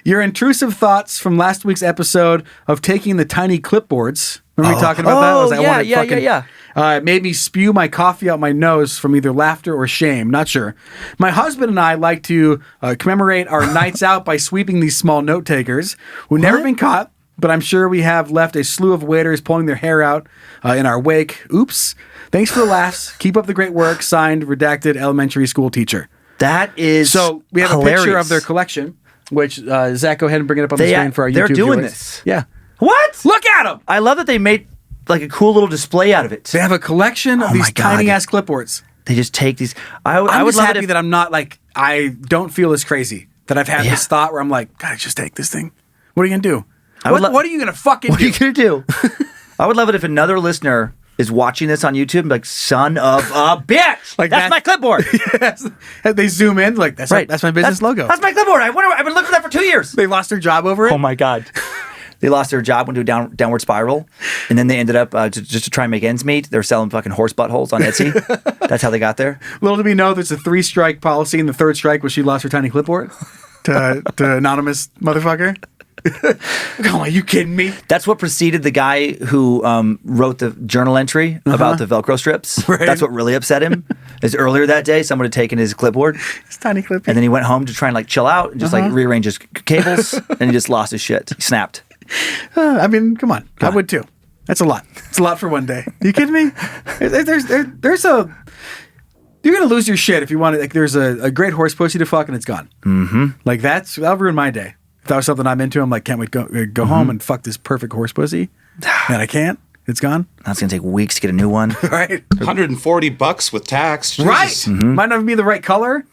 Your intrusive thoughts from last week's episode of taking the tiny clipboards. Remember me talking about that? I was like, it made me spew my coffee out my nose from either laughter or shame. Not sure. My husband and I like to commemorate our nights out by sweeping these small note takers who've never been caught, but I'm sure we have left a slew of waiters pulling their hair out in our wake. Oops. Thanks for the laughs. Keep up the great work. Signed, redacted elementary school teacher. That is so we have hilarious. a picture of their collection, which Zach, go ahead and bring it up on the screen for our YouTube They're doing viewers. this. Yeah. What? Look at them. I love that they made like a cool little display out of it. They have a collection of these tiny ass clipboards. They just take these. I would just love happy that I'm not like, I don't feel as crazy that I've had this thought where I'm like, God, just take this thing. What are you gonna do? What are you gonna fucking do? What are you gonna do? I would love it if another listener is watching this on YouTube and be like, son of a bitch. Like that's my clipboard. Yes. They zoom in like that's my business logo. That's my clipboard. I've been looking for that for 2 years. They lost their job over it. Oh my God. They lost their job, went to a downward spiral, and then they ended up just to try and make ends meet. They're selling fucking horse buttholes on Etsy. That's how they got there. Little did we know there's a 3-strike policy, and the 3rd strike was she lost her tiny clipboard to anonymous motherfucker. Come on, you kidding me? That's what preceded the guy who wrote the journal entry about the Velcro strips. Right. That's what really upset him. Is earlier that day, someone had taken his clipboard, his tiny clipboard, and then he went home to try and like chill out and just like rearrange his cables, and he just lost his shit. He snapped. I mean, come on. I would too. That's a lot. It's a lot for one day. You kidding me? There's a... You're going to lose your shit if you want to... Like, there's a great horse pussy to fuck and it's gone. Mm-hmm. Like, that'll ruin my day. If that was something I'm into, I'm like, can't wait to go home and fuck this perfect horse pussy. And I can't. It's gone. That's going to take weeks to get a new one. Right. $140 with tax. Jesus. Right. Mm-hmm. Might not even be the right color.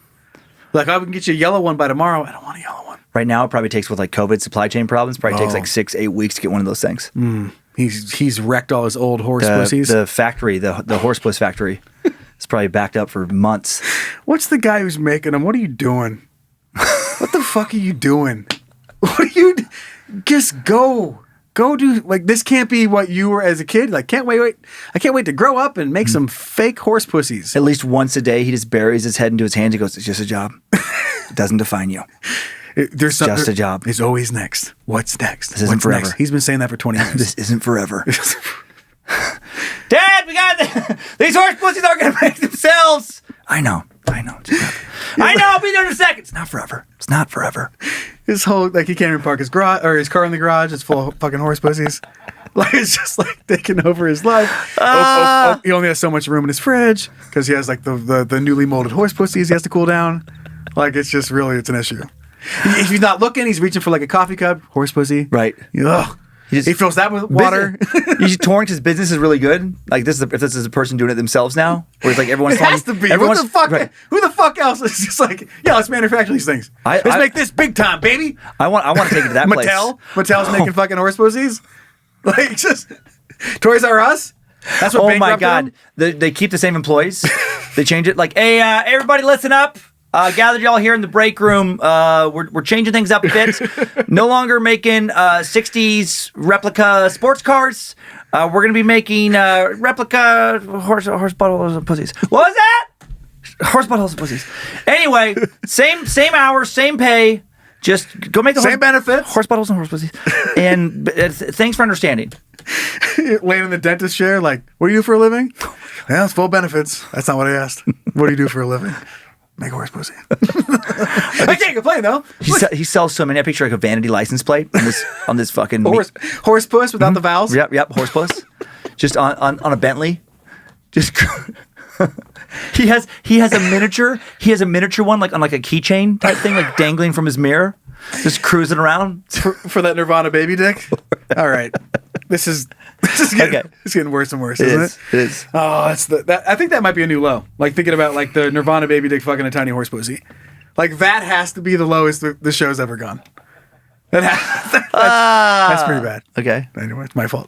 Like, I can get you a yellow one by tomorrow. I don't want a yellow one. Right now, it probably takes with like COVID supply chain problems. Probably takes like 6-8 weeks to get one of those things. He's wrecked all his old horse pussies. The factory, the horse puss factory, it's probably backed up for months. What's the guy who's making them? What are you doing? What the fuck are you doing? What are you? Just go do like this. Can't be what you were as a kid. Like I can't wait to grow up and make some fake horse pussies. At least once a day, he just buries his head into his hands. He goes, "It's just a job. It doesn't define you." There's just a job. It's always next. What's next? This isn't forever. Next? He's been saying that for 20 years. This isn't forever. Dad, we got these horse pussies aren't going to make themselves. I know. I know. I'll be there in a second. It's not forever. It's not forever. His whole he can't even park his garage or his car in the garage. It's full of fucking horse pussies. Like it's just like taking over his life. He only has so much room in his fridge because he has like the newly molded horse pussies. He has to cool down. Like it's just really it's an issue. If he's not looking, he's reaching for like a coffee cup, horse pussy. Right. Ugh. He fills that with water. He's touring because his business is really good. Like if this is a person doing it themselves now, where it's like everyone's it has to be. What the fuck? Right. Who the fuck else is just like let's manufacture these things. Let's make this big time, baby. I want to take it to that place. Mattel's making fucking horse pussies. Like just Toys R Us. That's what. Oh my God! They keep the same employees. They change it. Like, hey, everybody, listen up. Gathered y'all here in the break room. We're changing things up a bit. No longer making 60s replica sports cars. We're going to be making replica horse buttholes and pussies. What was that? Horse buttholes and pussies. Anyway, same hours, same pay. Just go make the same benefits. Horse buttholes and horse pussies. And thanks for understanding. Laying in the dentist chair, like, what do you do for a living? Yeah, it's full benefits. That's not what I asked. What do you do for a living? Make horse pussy. I can't complain though. He sells so many. I picture like a vanity license plate on this fucking horse puss without the vowels. Yep, horse puss. Just on a Bentley. Just he has a miniature. He has a miniature one like on like a keychain type thing, like dangling from his mirror, just cruising around for that Nirvana baby dick. All right, this is getting, it's getting worse and worse, isn't it? It is. Oh, I think that might be a new low. Like thinking about like the Nirvana baby dick fucking a tiny horse pussy. Like that has to be the lowest the show's ever gone. That's pretty bad. Okay. Anyway, it's my fault.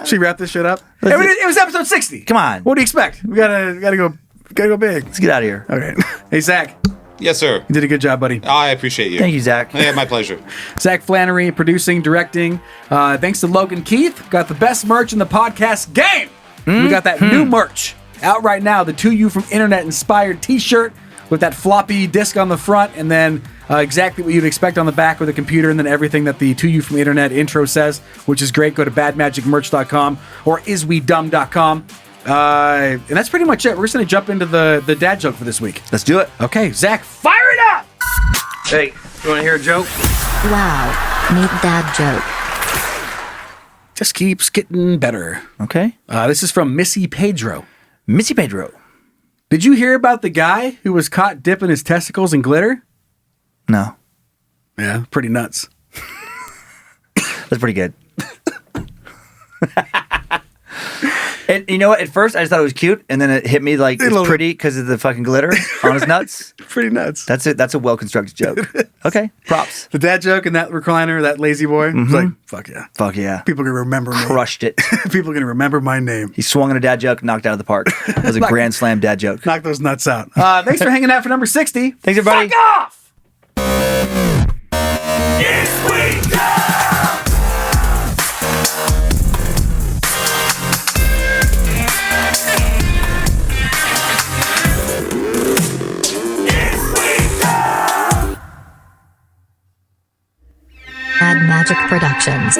Should we wrap this shit up? It was episode 60. Come on. What do you expect? We gotta go big. Let's get out of here. Okay. Hey Zach. Yes, sir. You did a good job, buddy. I appreciate you. Thank you, Zach. Yeah, my pleasure. Zach Flannery, producing, directing. Thanks to Logan Keith. Got the best merch in the podcast game. We got that new merch out right now. The 2U from Internet inspired t-shirt with that floppy disk on the front, and then exactly what you'd expect on the back with a computer, and then everything that the 2U from Internet intro says, which is great. Go to badmagicmerch.com or iswedumb.com. And that's pretty much it. We're just going to jump into the dad joke for this week. Let's do it. Okay, Zach, fire it up! Hey, you want to hear a joke? Wow, neat dad joke. Just keeps getting better. Okay. This is from Missy Pedro. Missy Pedro. Did you hear about the guy who was caught dipping his testicles in glitter? No. Yeah, pretty nuts. That's pretty good. And you know what? At first, I just thought it was cute, and then it hit me like it's pretty because of the fucking glitter on his nuts. Pretty nuts. That's it. That's a well-constructed joke. Okay, props. The dad joke in that recliner, that lazy boy, was like, fuck yeah. Fuck yeah. People are going to remember me. Crushed it. People are going to remember my name. He swung on a dad joke, knocked out of the park. That was a grand slam dad joke. Knock those nuts out. Thanks for hanging out for number 60. Thanks, everybody. Fuck off! Yes, we go! Bad Magic Productions.